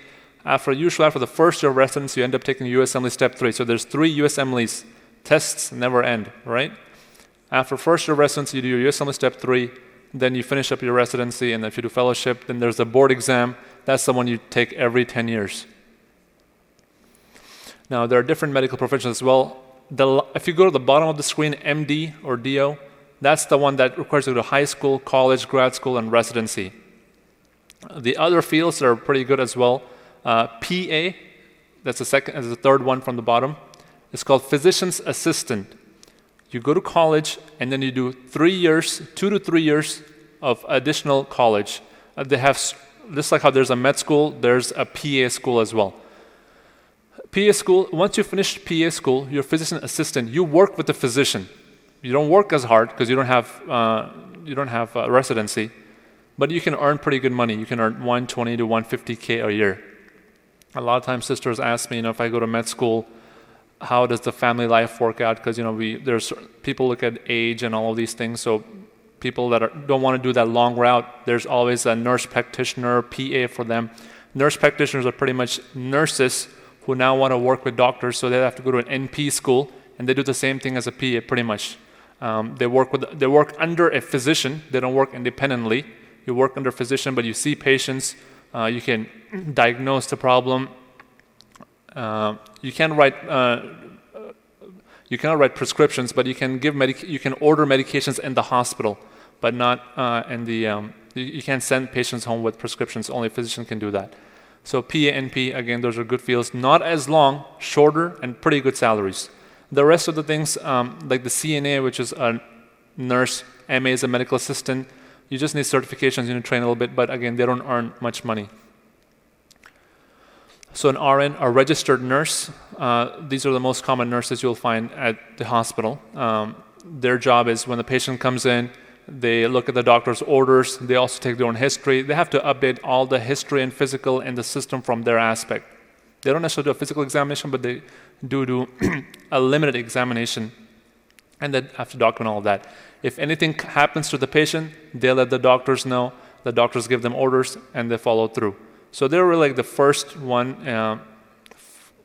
Usually after the first year of residency, you end up taking USMLE Step 3. So there's 3 USMLEs. Tests never end, right? After first year of residency, you do your USMLE Step 3, then you finish up your residency, and if you do fellowship, then there's the board exam. That's the one you take every 10 years. Now, there are different medical professions as well. If you go to the bottom of the screen, MD or DO, that's the one that requires you to go to high school, college, grad school, and residency. The other fields are pretty good as well. PA, that's the third one from the bottom. It's called physician's assistant. You go to college and then you do 3 years, 2 to 3 years of additional college. They have, just like how there's a med school, there's a PA school as well. PA school, once you finish PA school, you're a physician assistant. You work with the physician. You don't work as hard because you don't have residency, but you can earn pretty good money. You can earn $120 to $150K a year. A lot of times sisters ask me, if I go to med school, how does the family life work out? Because there's people look at age and all of these things. So people that don't want to do that long route, there's always a nurse practitioner, PA for them. Nurse practitioners are pretty much nurses who now want to work with doctors, so they have to go to an NP school, and they do the same thing as a PA pretty much. They work under a physician. They don't work independently. You work under a physician, but you see patients. You can diagnose the problem. You can't write prescriptions, but you can you can order medications in the hospital, but not in the. You can't send patients home with prescriptions. Only a physician can do that. So PA and NP, again, those are good fields. Not as long, shorter, and pretty good salaries. The rest of the things, like the CNA, which is a nurse, MA is a medical assistant. You just need certifications, you need to train a little bit, but again, they don't earn much money. So an RN, a registered nurse, these are the most common nurses you'll find at the hospital. Their job is when the patient comes in, they look at the doctor's orders, they also take their own history. They have to update all the history and physical in the system from their aspect. They don't necessarily do a physical examination, but they do a limited examination, and they have to document all of that. If anything happens to the patient, they let the doctors know, the doctors give them orders, and they follow through. So they're really like the first one,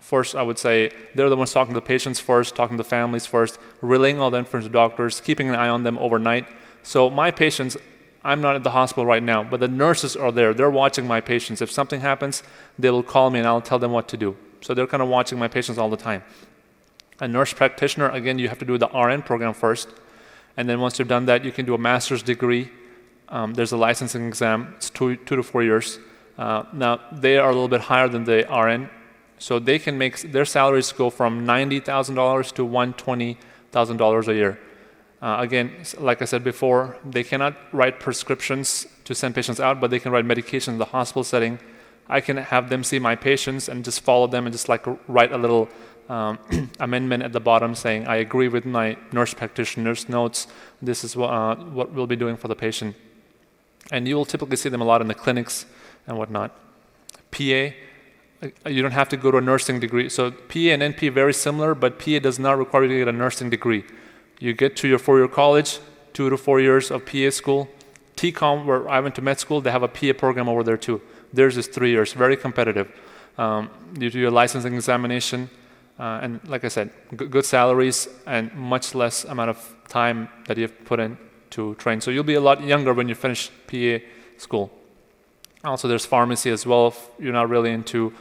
first I would say, they're the ones talking to the patients first, talking to the families first, relaying all the information to doctors, keeping an eye on them overnight. So my patients, I'm not at the hospital right now, but the nurses are there. They're watching my patients. If something happens, they will call me and I'll tell them what to do. So they're kind of watching my patients all the time. A nurse practitioner, again, you have to do the RN program first. And then once you've done that, you can do a master's degree. There's a licensing exam. It's 2 to 4 years. Now, they are a little bit higher than the RN. So they can make, their salaries go from $90,000 to $120,000 a year. Again, like I said before, they cannot write prescriptions to send patients out, but they can write medication in the hospital setting. I can have them see my patients and just follow them and just like write a little amendment at the bottom saying, I agree with my nurse practitioner's notes. This is what we'll be doing for the patient. And you will typically see them a lot in the clinics and whatnot. PA, you don't have to go to a nursing degree. So PA and NP very similar, but PA does not require you to get a nursing degree. You get to your 4-year college, 2 to 4 years of PA school. TCOM, where I went to med school, they have a PA program over there too. Theirs is 3 years, very competitive. You do your licensing examination, and like I said, good salaries and much less amount of time that you have to put in to train. So you'll be a lot younger when you finish PA school. Also, there's pharmacy as well if you're not really into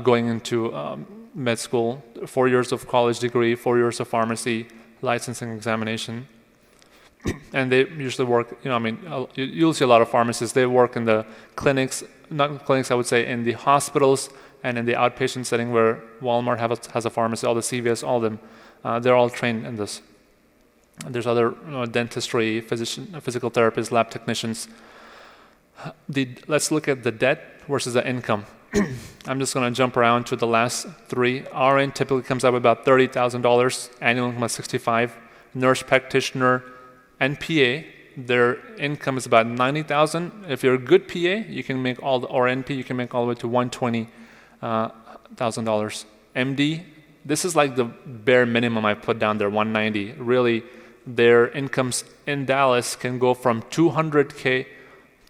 going into med school. 4 years of college degree, 4 years of pharmacy, licensing examination. And they usually work, you'll see a lot of pharmacists, they work in the clinics, not clinics, I would say, in the hospitals and in the outpatient setting where Walmart has a pharmacy, all the CVS, all of them, they're all trained in this. And there's other dentistry, physical therapists, lab technicians. Let's look at the debt versus the income. I'm just going to jump around to the last 3. RN typically comes up with about $30,000, annual income of $65,000. Nurse practitioner and PA, their income is about $90,000. If you're a good PA, you can make all the, or NP, you can make all the way to $120,000. MD, this is like the bare minimum I put down there, $190,000. Really, their incomes in Dallas can go from $200K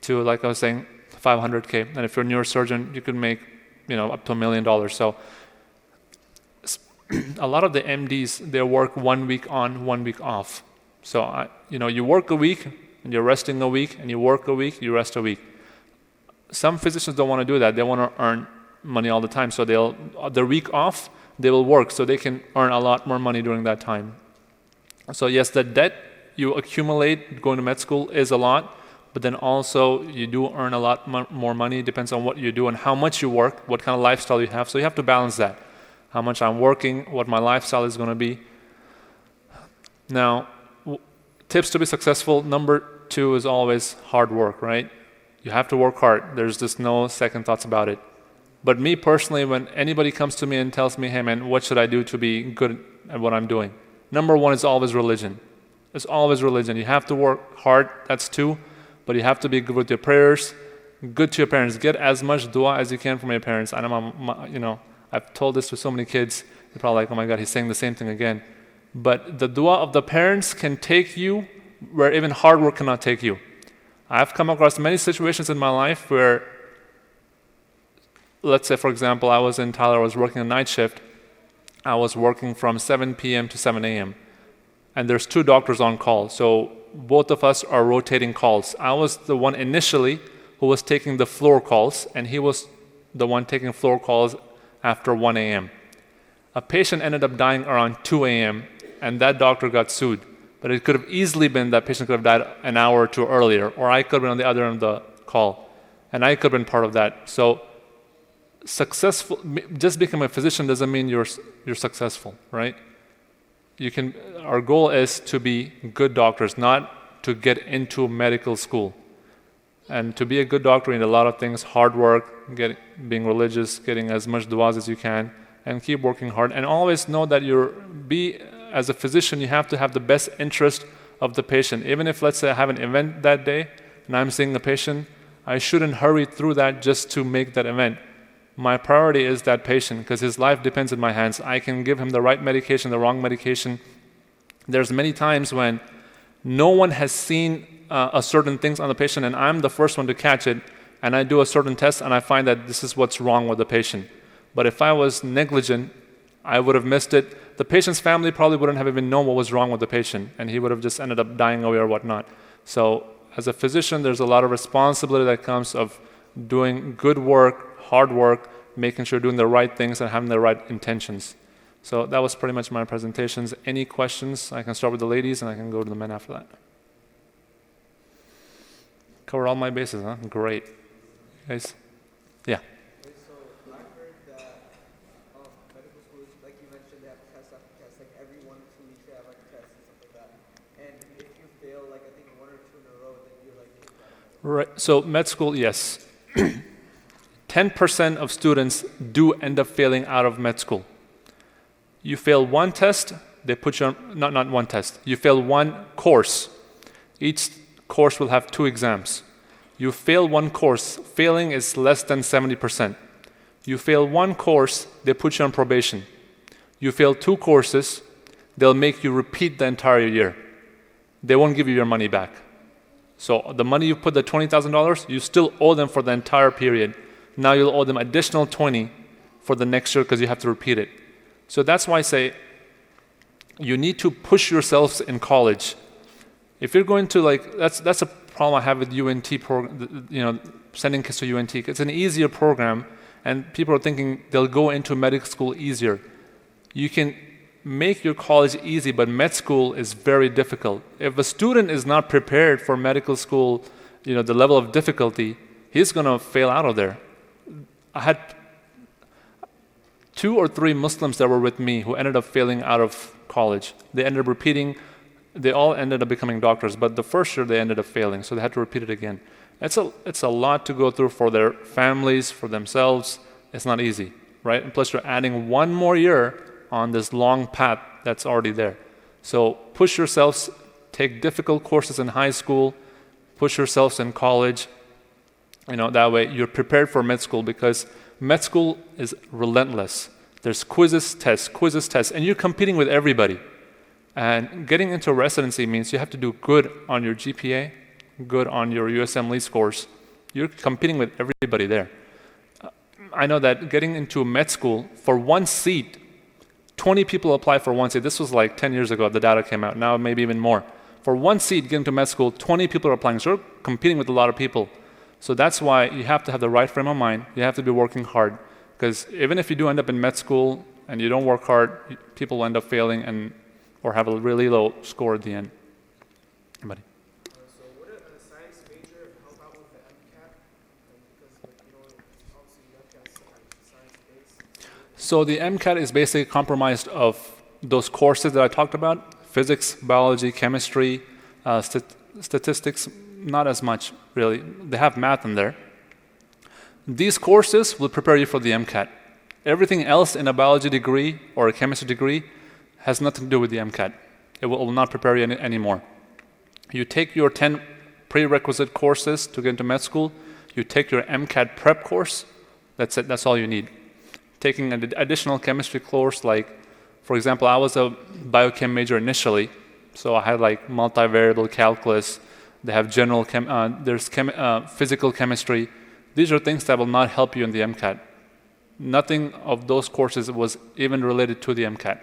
to, like I was saying, $500K. And if you're a neurosurgeon, you could make, up to $1 million. So a lot of the MDs, they work 1 week on, 1 week off. So, you work a week, and you're resting a week, and you work a week, you rest a week. Some physicians don't want to do that. They want to earn money all the time. So their week off, they will work so they can earn a lot more money during that time. So yes, the debt you accumulate going to med school is a lot. But then also you do earn a lot more money. It depends on what you do and how much you work, what kind of lifestyle you have. So you have to balance that. How much I'm working, what my lifestyle is going to be. Now, tips to be successful. Number 2 is always hard work, right? You have to work hard. There's just no second thoughts about it. But me personally, when anybody comes to me and tells me, hey man, what should I do to be good at what I'm doing? Number 1 is always religion. It's always religion. You have to work hard. That's 2. But you have to be good with your prayers, good to your parents. Get as much dua as you can from your parents. And I've told this to so many kids. They're probably like, oh my God, he's saying the same thing again. But the dua of the parents can take you where even hard work cannot take you. I've come across many situations in my life where, let's say, for example, I was in Tyler, I was working a night shift. I was working from 7 p.m. to 7 a.m. And there's 2 doctors on call. So both of us are rotating calls. I was the one initially who was taking the floor calls, and he was the one taking floor calls after 1 a.m. A patient ended up dying around 2 a.m., and that doctor got sued. But it could have easily been that patient could have died an hour or 2 earlier, or I could have been on the other end of the call, and I could have been part of that. So successful, just becoming a physician doesn't mean you're successful, right? Our goal is to be good doctors, not to get into medical school. And to be a good doctor, you need a lot of things: hard work, being religious, getting as much du'as as you can, and keep working hard. And always know that as a physician, you have to have the best interest of the patient. Even if, let's say, I have an event that day and I'm seeing the patient, I shouldn't hurry through that just to make that event. My priority is that patient, because his life depends in my hands. I can give him the right medication, the wrong medication. There's many times when no one has seen a certain things on the patient, and I'm the first one to catch it, and I do a certain test, and I find that this is what's wrong with the patient. But if I was negligent, I would have missed it. The patient's family probably wouldn't have even known what was wrong with the patient, and he would have just ended up dying away or whatnot. So as a physician, there's a lot of responsibility that comes of doing good work, hard work, making sure you're doing the right things and having the right intentions. So that was pretty much my presentations. Any questions? I can start with the ladies and I can go to the men after that. Cover all my bases, huh? Great. Guys? Yeah. So I heard that medical schools, like you mentioned, they have test after test. Like every 1 or 2 weeks they have like a test and stuff like that. And if you fail, like I think 1 or 2 in a row, then you're like kicked out. Right. So med school, yes. 10% of students do end up failing out of med school. You fail one test, they put you on, not one test. You fail one course. Each course will have 2 exams. You fail one course, failing is less than 70%. You fail one course, they put you on probation. You fail 2 courses, they'll make you repeat the entire year. They won't give you your money back. So the money you put, the $20,000, you still owe them for the entire period. Now you'll owe them additional 20 for the next year because you have to repeat it. So that's why I say you need to push yourselves in college. If you're going to that's a problem I have with UNT program, sending kids to UNT. It's an easier program, and people are thinking they'll go into medical school easier. You can make your college easy, but med school is very difficult. If a student is not prepared for medical school, the level of difficulty, he's going to fail out of there. I had 2 or 3 Muslims that were with me who ended up failing out of college. They ended up repeating. They all ended up becoming doctors, but the first year they ended up failing, so they had to repeat it again. It's a lot to go through for their families, for themselves. It's not easy, right? And plus you're adding 1 more year on this long path that's already there. So push yourselves, take difficult courses in high school, push yourselves in college. That way you're prepared for med school, because med school is relentless. There's quizzes, tests, and you're competing with everybody. And getting into residency means you have to do good on your GPA, good on your USM lead scores. You're competing with everybody there. I know that getting into med school, for 1 seat, 20 people apply for 1 seat. This was like 10 years ago, the data came out. Now maybe even more. For 1 seat, getting to med school, 20 people are applying. So you're competing with a lot of people. So that's why you have to have the right frame of mind. You have to be working hard. Because even if you do end up in med school and you don't work hard, people will end up failing or have a really low score at the end. Anybody? So what a science major, how about with the MCAT? Because obviously you have to have science base. So the MCAT is basically comprised of those courses that I talked about: physics, biology, chemistry, statistics. Not as much, really. They have math in there. These courses will prepare you for the MCAT. Everything else in a biology degree or a chemistry degree has nothing to do with the MCAT. It will not prepare you anymore. You take your 10 prerequisite courses to get into med school. You take your MCAT prep course. That's it. That's all you need. Taking an additional chemistry course, like, for example, I was a biochem major initially, so I had like multivariable calculus. They have general there's physical chemistry. These are things that will not help you in the MCAT. Nothing of those courses was even related to the MCAT.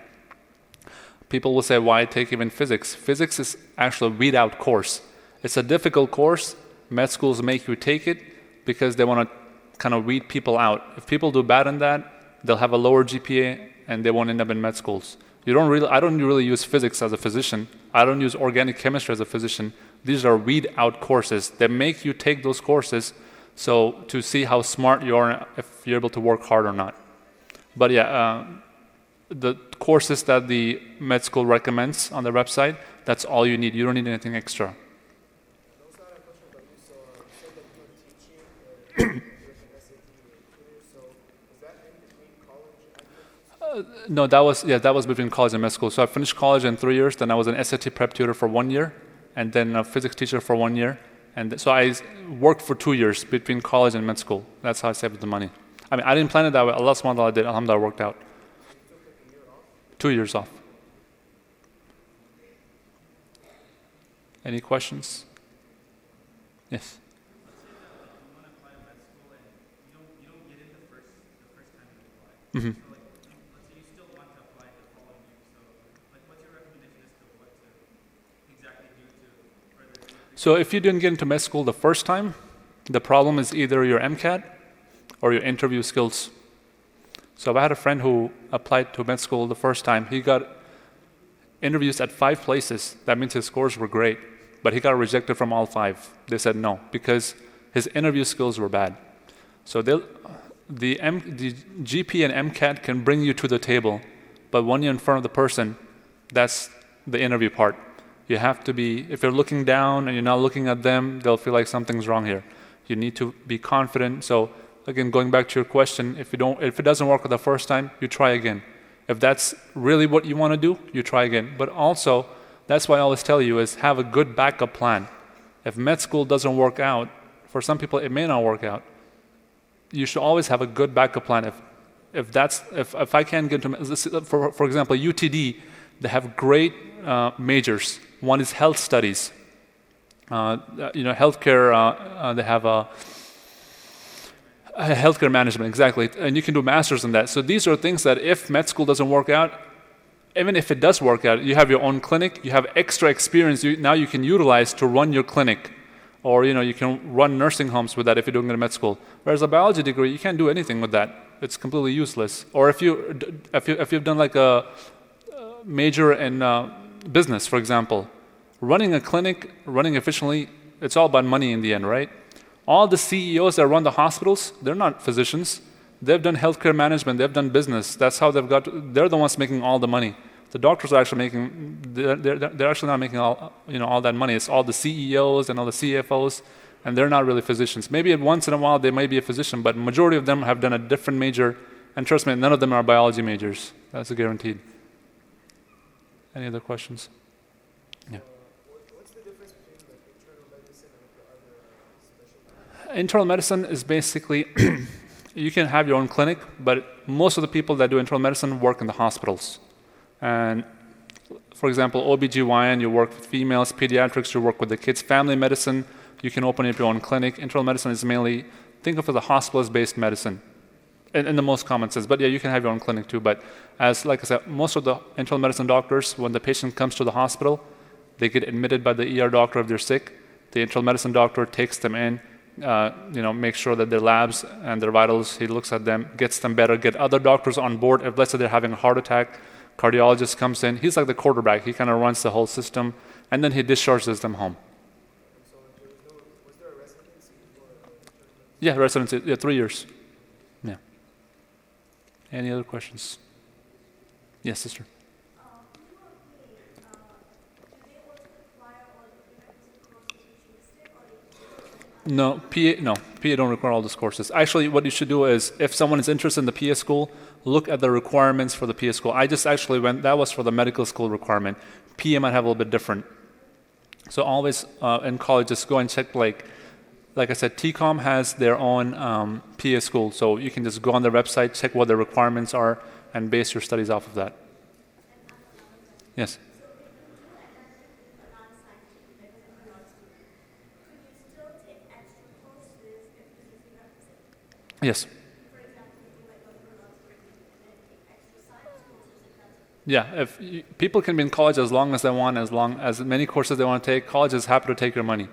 People will say, why take even physics? Physics is actually a weed-out course. It's a difficult course. Med schools make you take it because they want to kind of weed people out. If people do bad in that, they'll have a lower GPA and they won't end up in med schools. I don't really use physics as a physician. I don't use organic chemistry as a physician. These are weed-out courses. They make you take those courses to see how smart you are, if you're able to work hard or not. But yeah, the courses that the med school recommends on their website, that's all you need. You don't need anything extra. Also, I had a question about you. So you said that No, that was between college and med school. So I finished college in 3 years. Then I was an SAT prep tutor for 1 year, and then a physics teacher for 1 year. And so I worked for 2 years between college and med school. That's how I saved the money. I mean, I didn't plan it that way. Allah subhanahu wa ta'ala did. Alhamdulillah, it worked out. 2 years off. Any questions? Yes. Mm-hmm. So if you didn't get into med school the first time, the problem is either your MCAT or your interview skills. So I had a friend who applied to med school the first time. He got interviews at 5 places. That means his scores were great, but he got rejected from all 5. They said no because his interview skills were bad. So the GP and MCAT can bring you to the table, but when you're in front of the person, that's the interview part. You have to be, if you're looking down and you're not looking at them, they'll feel like something's wrong here. You need to be confident. So again, going back to your question, if it doesn't work the first time, you try again. If that's really what you want to do, you try again. But also, that's why I always tell you is have a good backup plan. If med school doesn't work out, for some people it may not work out. You should always have a good backup plan. If I can't get into, for example, UTD, they have great majors. One is health studies. Healthcare. They have healthcare management, exactly, and you can do masters in that. So these are things that if med school doesn't work out, even if it does work out, you have your own clinic, you have extra experience. Now you can utilize to run your clinic, or you can run nursing homes with that if you're doing it in med school. Whereas a biology degree, you can't do anything with that. It's completely useless. Or if you've done like a major in business, for example, running a clinic, running efficiently, it's all about money in the end, right? All the CEOs that run the hospitals, they're not physicians. They've done healthcare management, they've done business. That's how they're the ones making all the money. The doctors are actually they're actually not making all that money. It's all the CEOs and all the CFOs, and they're not really physicians. Maybe once in a while they might be a physician, but majority of them have done a different major, and trust me, none of them are biology majors. That's guaranteed. Any other questions? Yeah. What's the difference between like internal medicine and the other specialties? Internal medicine is basically, you can have your own clinic, but most of the people that do internal medicine work in the hospitals. And for example, OBGYN, you work with females, pediatrics, you work with the kids, family medicine, you can open up your own clinic. Internal medicine is mainly, think of it as a hospitalist-based medicine in the most common sense. But yeah, you can have your own clinic too. But like I said, most of the internal medicine doctors, when the patient comes to the hospital, they get admitted by the ER doctor if they're sick. The internal medicine doctor takes them in, makes sure that their labs and their vitals, he looks at them, gets them better, get other doctors on board. If let's say they're having a heart attack, cardiologist comes in, he's like the quarterback, he kind of runs the whole system, and then he discharges them home. So was there a residency for Yeah, residency, 3 years. Yeah. Any other questions? Yes, sister. No, PA don't require all those courses. Actually, what you should do is, if someone is interested in the PA school, look at the requirements for the PA school. I just actually went, that was for the medical school requirement. PA might have a little bit different. So always in college, just go and check, like I said, TCOM has their own PA school. So you can just go on their website, check what the requirements are, and base your studies off of that. Yes? Yes. Yeah, people can be in college as long as they want, as many courses they want to take. College is happy to take your money.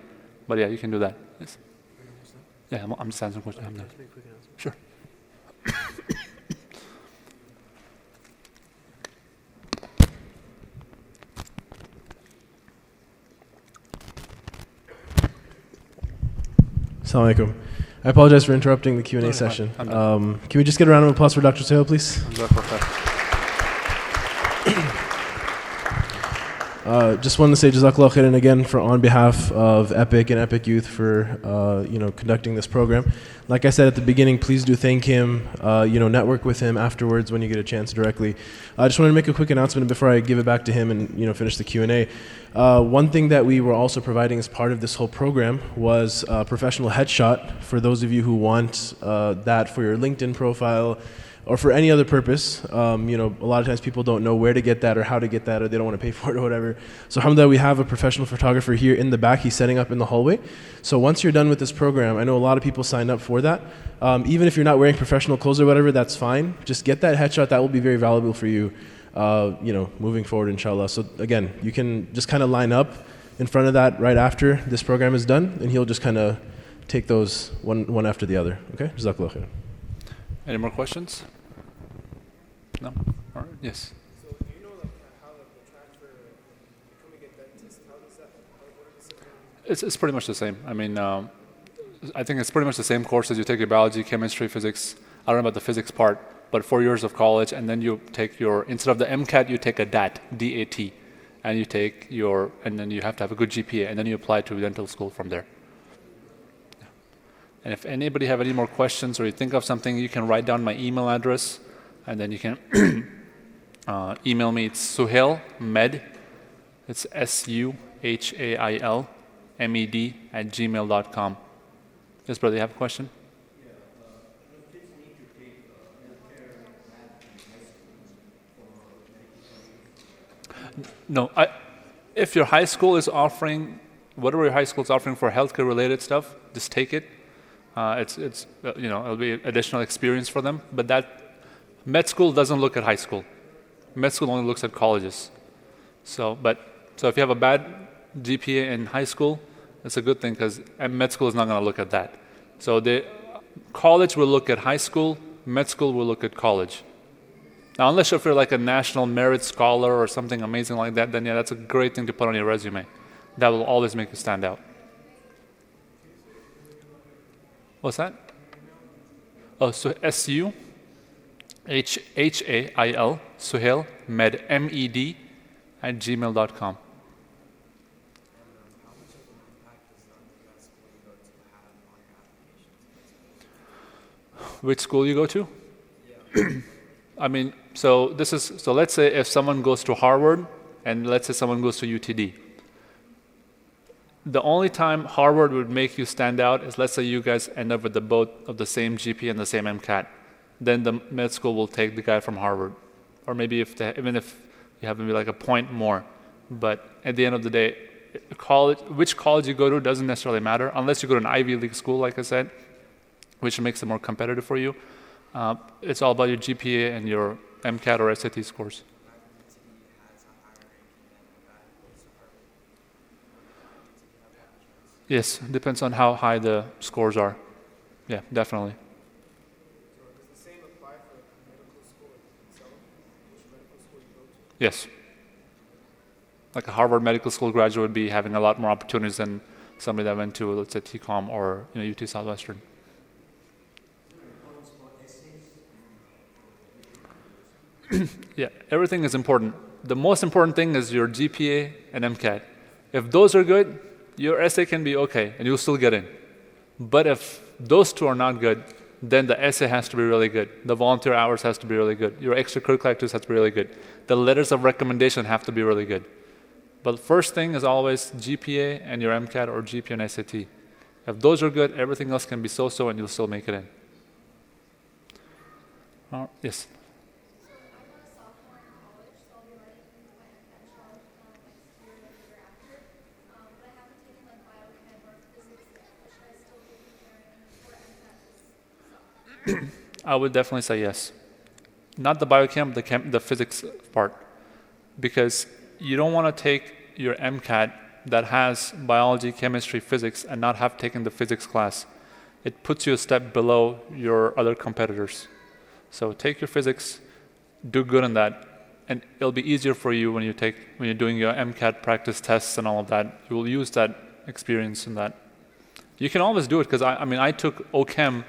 But yeah, you can do that. Yes. Yeah, I'm just answering questions. I'm done. Sure. Assalamu alaikum. I apologize for interrupting the Q&A session. Can we just get a round of applause for Dr. Sohail, please? Just wanted to say Jazakallah khairan again on behalf of Epic and Epic Youth for conducting this program. Like I said at the beginning, please do thank him. Network with him afterwards when you get a chance directly. I just wanted to make a quick announcement before I give it back to him and finish the Q&A. One thing that we were also providing as part of this whole program was a professional headshot for those of you who want that for your LinkedIn profile or for any other purpose. A lot of times people don't know where to get that or how to get that, or they don't want to pay for it or whatever. So alhamdulillah, we have a professional photographer here in the back. He's setting up in the hallway. So once you're done with this program, I know a lot of people signed up for that. Even if you're not wearing professional clothes or whatever, that's fine. Just get that headshot. That will be very valuable for you, moving forward, inshallah. So again, you can just kind of line up in front of that right after this program is done, and he'll just kind of take those one after the other. Okay? Jazakallah khair. Any more questions? No? All right. Yes. So do you know how the transfer becoming a dentist, how does that, what are the similarities? It's pretty much the same. I mean, I think it's pretty much the same courses. You take your biology, chemistry, physics. I don't know about the physics part, but 4 years of college, and then you take instead of the MCAT, you take a DAT, D-A-T, and and then you have to have a good GPA, and then you apply to dental school from there. And if anybody have any more questions or you think of something, you can write down my email address, and then you can email me. It's Sohail Med. It's SUHAIL MED @gmail.com. Yes, brother, you have a question? No, if your high school is offering, whatever your high school is offering for healthcare related stuff, just take it. It'll be additional experience for them. But that med school doesn't look at high school. Med school only looks at colleges. So if you have a bad GPA in high school, it's a good thing because med school is not going to look at that. So the college will look at high school, med school will look at college. Now, unless if you're like a national merit scholar or something amazing like that, then yeah, that's a great thing to put on your resume. That will always make you stand out. What's that? Oh, so SUHAIL, Sohail Med, MED @gmail.com. Which school you go to? I mean, so let's say if someone goes to Harvard and let's say someone goes to UTD. The only time Harvard would make you stand out is let's say you guys end up with the both of the same GP and the same MCAT. Then the med school will take the guy from Harvard. Or maybe even if you have maybe like a point more. But at the end of the day, which college you go to doesn't necessarily matter unless you go to an Ivy League school, like I said, which makes it more competitive for you. It's all about your GPA and your MCAT or SAT scores. Yes, depends on how high the scores are. Yeah, definitely. Does the same apply for medical school itself? Which medical school you go to? Yes. Like a Harvard Medical School graduate would be having a lot more opportunities than somebody that went to, let's say, TCOM or UT Southwestern. Yeah, everything is important. The most important thing is your GPA and MCAT. If those are good, your essay can be okay, and you'll still get in. But if those two are not good, then the essay has to be really good. The volunteer hours has to be really good. Your extracurricular activities have to be really good. The letters of recommendation have to be really good. But first thing is always GPA and your MCAT or GPA and SAT. If those are good, everything else can be so-so and you'll still make it in. Yes? I would definitely say yes. Not the biochem, the physics part. Because you don't want to take your MCAT that has biology, chemistry, physics, and not have taken the physics class. It puts you a step below your other competitors. So take your physics, do good in that, and it'll be easier for you when you're doing your MCAT practice tests and all of that. You will use that experience in that. You can always do it because I took OChem.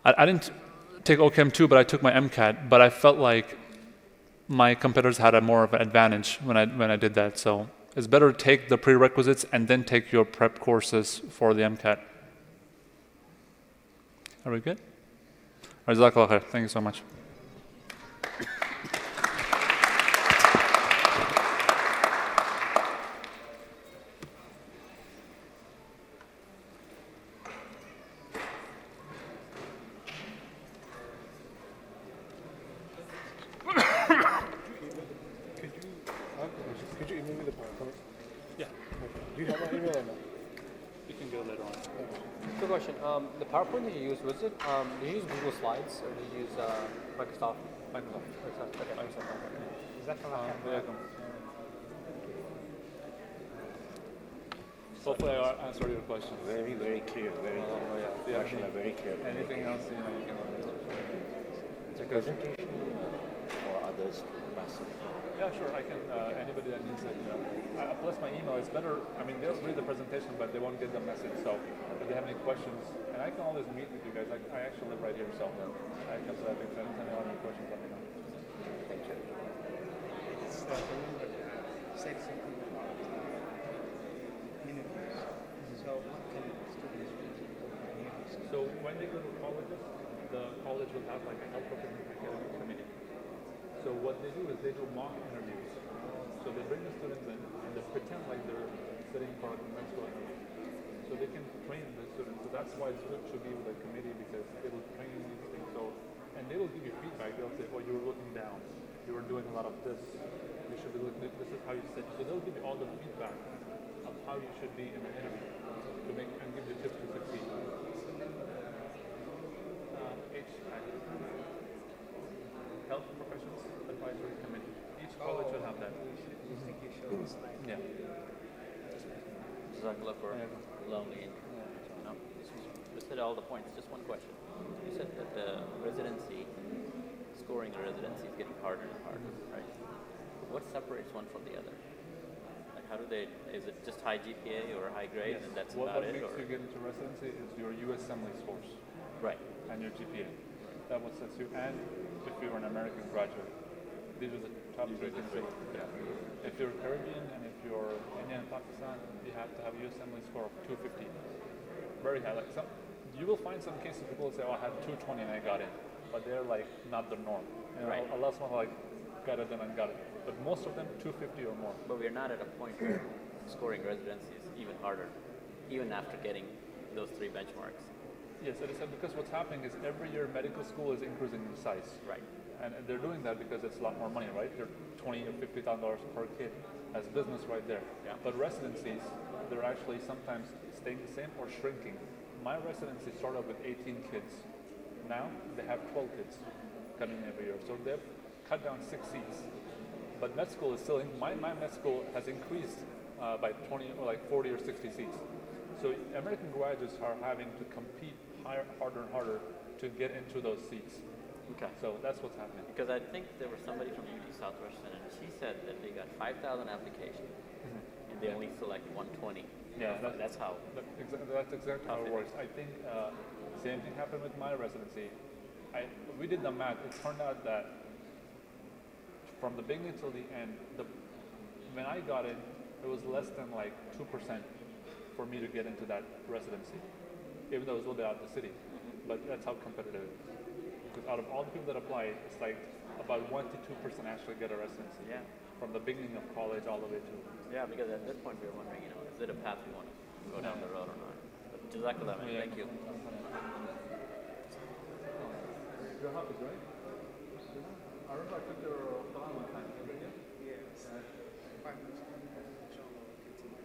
I didn't take OChem 2, but I took my MCAT, but I felt like my competitors had a more of an advantage when I did that. So it's better to take the prerequisites and then take your prep courses for the MCAT. Are we good? Jazakallah khair. Thank you so much. Could you email me the PowerPoint? Yeah, Do you have my email or not? you can go later on. Quick question. The PowerPoint that you used, was it, did you use Google Slides or did you use Microsoft? Microsoft. Okay. Hopefully I answered your question. Very, very clear. Very clear. Yeah. Questions are very clear. Anything else you can It's a presentation for others to pass it. Yeah, sure. I can. Anybody that needs it. Plus, my email is better. I mean, they'll read the presentation, but they won't get the message. So, if they have any questions, and I can always meet with you guys. I actually live right here, so I can. So anytime you have any questions, let me know. Thank you. Said something about interviews. So what can students do for interviews? So when they go to colleges, the college will have like a health academic committee. So what they do is they do mock interviews. So they bring the students in and they pretend like they're sitting for a conventional interview. So they can train the students. So that's why it's good to be with a committee because they will train you these things. So and they will give you feedback. They'll say, "Oh, you were looking down. You were doing a lot of this. You should be looking. This is how you sit." So they'll give you all the feedback of how you should be in an interview to make and give you tips to succeed. Health Professions Advisory Committee. Each college will have that. Yeah. Jazakallah for lonely. No, just hit all the points. Just one question. You said that the residency, scoring a residency is getting harder and harder, right? What separates one from the other? Like how do they, is it just high GPA or high grade and that's What about it? makes Or? you get into residency is your U.S. Assembly scores Right. and your GPA. That what sets you. And if you're an American graduate, these are the top three things. Yeah. If you're Caribbean and if you're Indian and Pakistan, you have to have a U.S. Assembly score of 250. Very high. Like you will find some cases people will say, "Oh, I had 220 and I got in," but they're like not the norm. You know, Right. Allah subhanahu wa ta'ala, like got it done and got it. But most of them 250 or more. But we're not at a point where scoring residency is even harder, even after getting those three benchmarks. Yes, it is because what's happening is every year medical school is increasing in size. Right. And they're doing that because it's a lot more money, right? They're $20,000 or $50,000 per kid as business right there. Yeah. But residencies, they're actually sometimes staying the same or shrinking. My residency started with 18 kids. Now they have 12 kids coming every year. So they've cut down 6 seats. But med school is still, my med school has increased by 20 or like 40 or 60 seats. So American graduates are having to compete harder and harder to get into those seats. Okay. So that's what's happening. Because I think there was somebody from UT Southwestern, and she said that they got 5,000 applications, and they only select 120. Yeah, that's how. That's exactly how it works. I think same thing happened with my residency. We did the math. It turned out that from the beginning till the end, when I got in, it was less than like 2% for me to get into that residency, even though it was a little bit out of the city. But that's how competitive it is. Because out of all the people that apply, it's like about 1 to 2% actually get a residency. Yeah. From the beginning of college all the way to. Yeah, because at this point we were wondering, is it a path we want to go down the road or not? But Jazakallah, man. Thank you. Your hobbies, right? I remember I took your Quran one time. Yes. 5 minutes. Inshallah, we'll continue.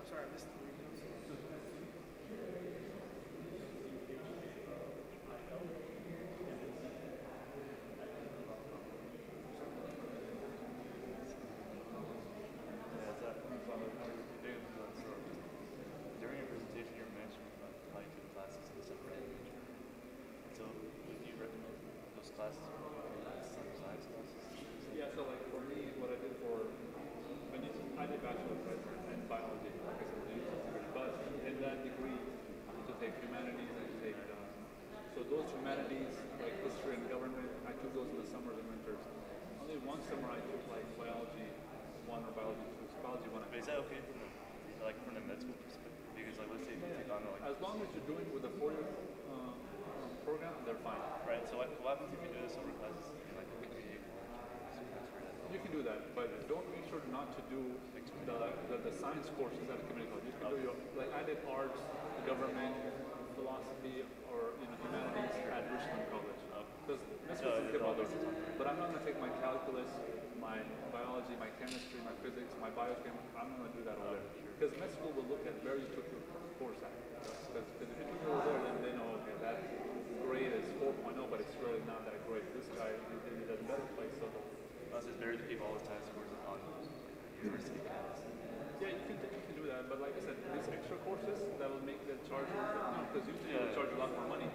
Sorry, I missed the summarize it like biology 1 or biology 2. So biology 1 and But is that okay from the med school perspective? Because like let's say if you take on like as long as you're doing it with a 4-year program, they're fine. right. So what happens if you do this over classes in like a community You can do that, but don't make sure not to do the science courses at a community college. You can do your, like I did arts, government, philosophy, or humanities at Richland College. Because but I'm not going to take my calculus, my biology, my chemistry, my physics, my biochem. I'm not going to do that over there. Because med school will look at very quickly course at. Because if you do it over there, then they know, okay, that grade is 4.0, but it's really not that great. This guy, he does a better place. So us is better to keep all the time scores on university campus. yeah, you can do that, but like I said, these extra courses that will make the charge because usually they charge a lot more money.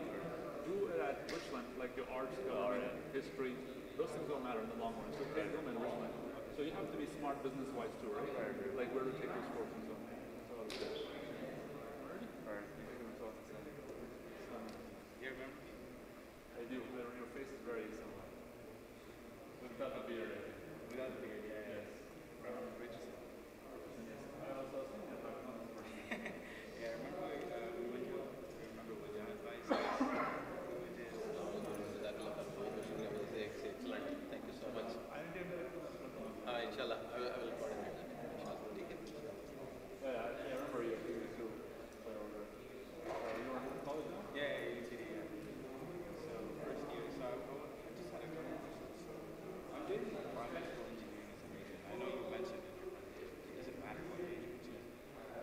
Do it at Richland, like your arts, government, history. Those things don't matter in the long run. So do them in Richland. So you have to be smart business-wise too, right? Like where to take those courses. So ready? All right. You remember? I do. Your face is very similar. Without the beard. Without the beard, yeah. Yes. From Richardson. Yes. I was thinking about another person. Yeah, I remember we went to with John advice. We did. Thank you so much. I didn't get it. Inshallah, I will coordinate that. Inshallah, take it. Yeah, I remember you too. You were in college now? Yeah, UTD. Yeah. So first year, so I just had a couple of questions. I'm doing biomedical engineering as a major. I know you mentioned in your presentation it doesn't matter what major you choose,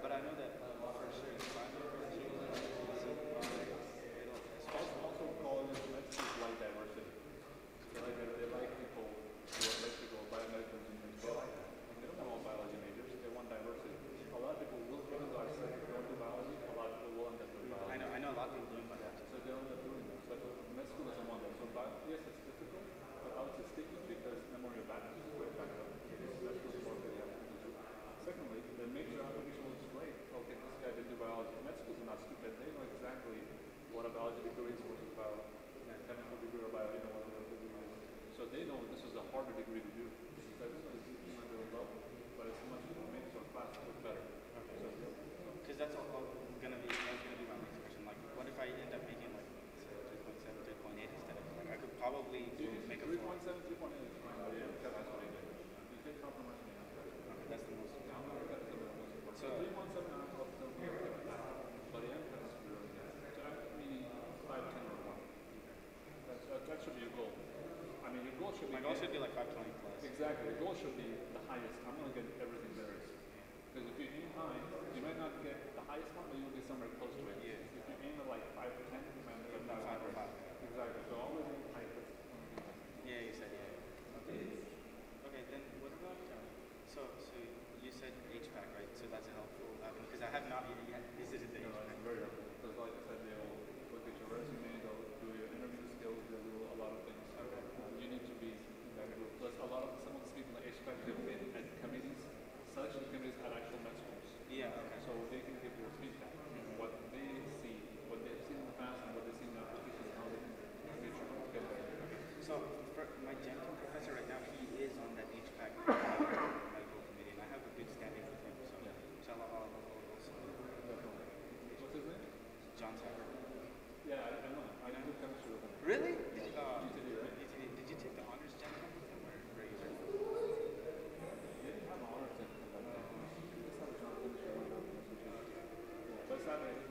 but I know that for certain biomedical engineering, It's also called med school like diversity. They like people who are electrical, biomedical engineers. They like that. They don't want all biology majors. They want diversity. A lot of people will, even though I said they don't do biology, a lot of people will end up doing biology. I know a lot of people doing that. So they'll end up doing that. But med school doesn't want that. So yes, it's difficult, but I would say stick with it because the more you're back, it's way back up. Med school is more that you have to do. Secondly, the major application looks great. Okay, this guy didn't do biology. Med schools are not stupid. They know exactly what a biology degree is versus a chemical degree or bio, what a degree is. So they know this is a harder degree to do. So this one is not really low, but it's much makes your class look better. Okay. Because that's all gonna be my next question. Like, what if I end up making like 3.7, 3.8 instead of like I could probably make a 3.7, 3.8 is fine, but yeah, that's what I did. You can compromise me. Okay, that's the most. So 3.7 and up to but the MCAT is really good. So meaning 5, 10 or 1. That should be your goal. I mean, your goal should be. My goal should be like 520 plus. Exactly. The goal should be the highest. I'm going to get everything there is. Because if you aim high, you might not get the highest one, but you'll be somewhere close to it. Yeah. If you aim at like 5 or 10, you might get 5 or 5. Exactly. So always aim high. Yeah, you said yeah. Okay, then what about so you said HVAC, right? So that's a helpful because I have not yet visited the HVAC. Very helpful. Because like I said, they'll look at your resume, they'll do your interview skills, they'll do a lot of things. Okay. You need to be in that group. Plus, some of the people in HVAC have been at committees, selection committees at actual med schools. Yeah. Okay. So they can give you feedback, what they see, what they've seen in the past, and what they see in the applications, how they can make sure to get there. So for my general professor right now, he is on that HVAC medical committee, and I have a good standing with him. So inshallah, I'll also. What's his name? John Tucker. Yeah, I know. I did chemistry with him. Really? UTD, right? Did you take the honors general with him or regular? They didn't have an honors technical back then. They just had a job chemistry one. But it's not like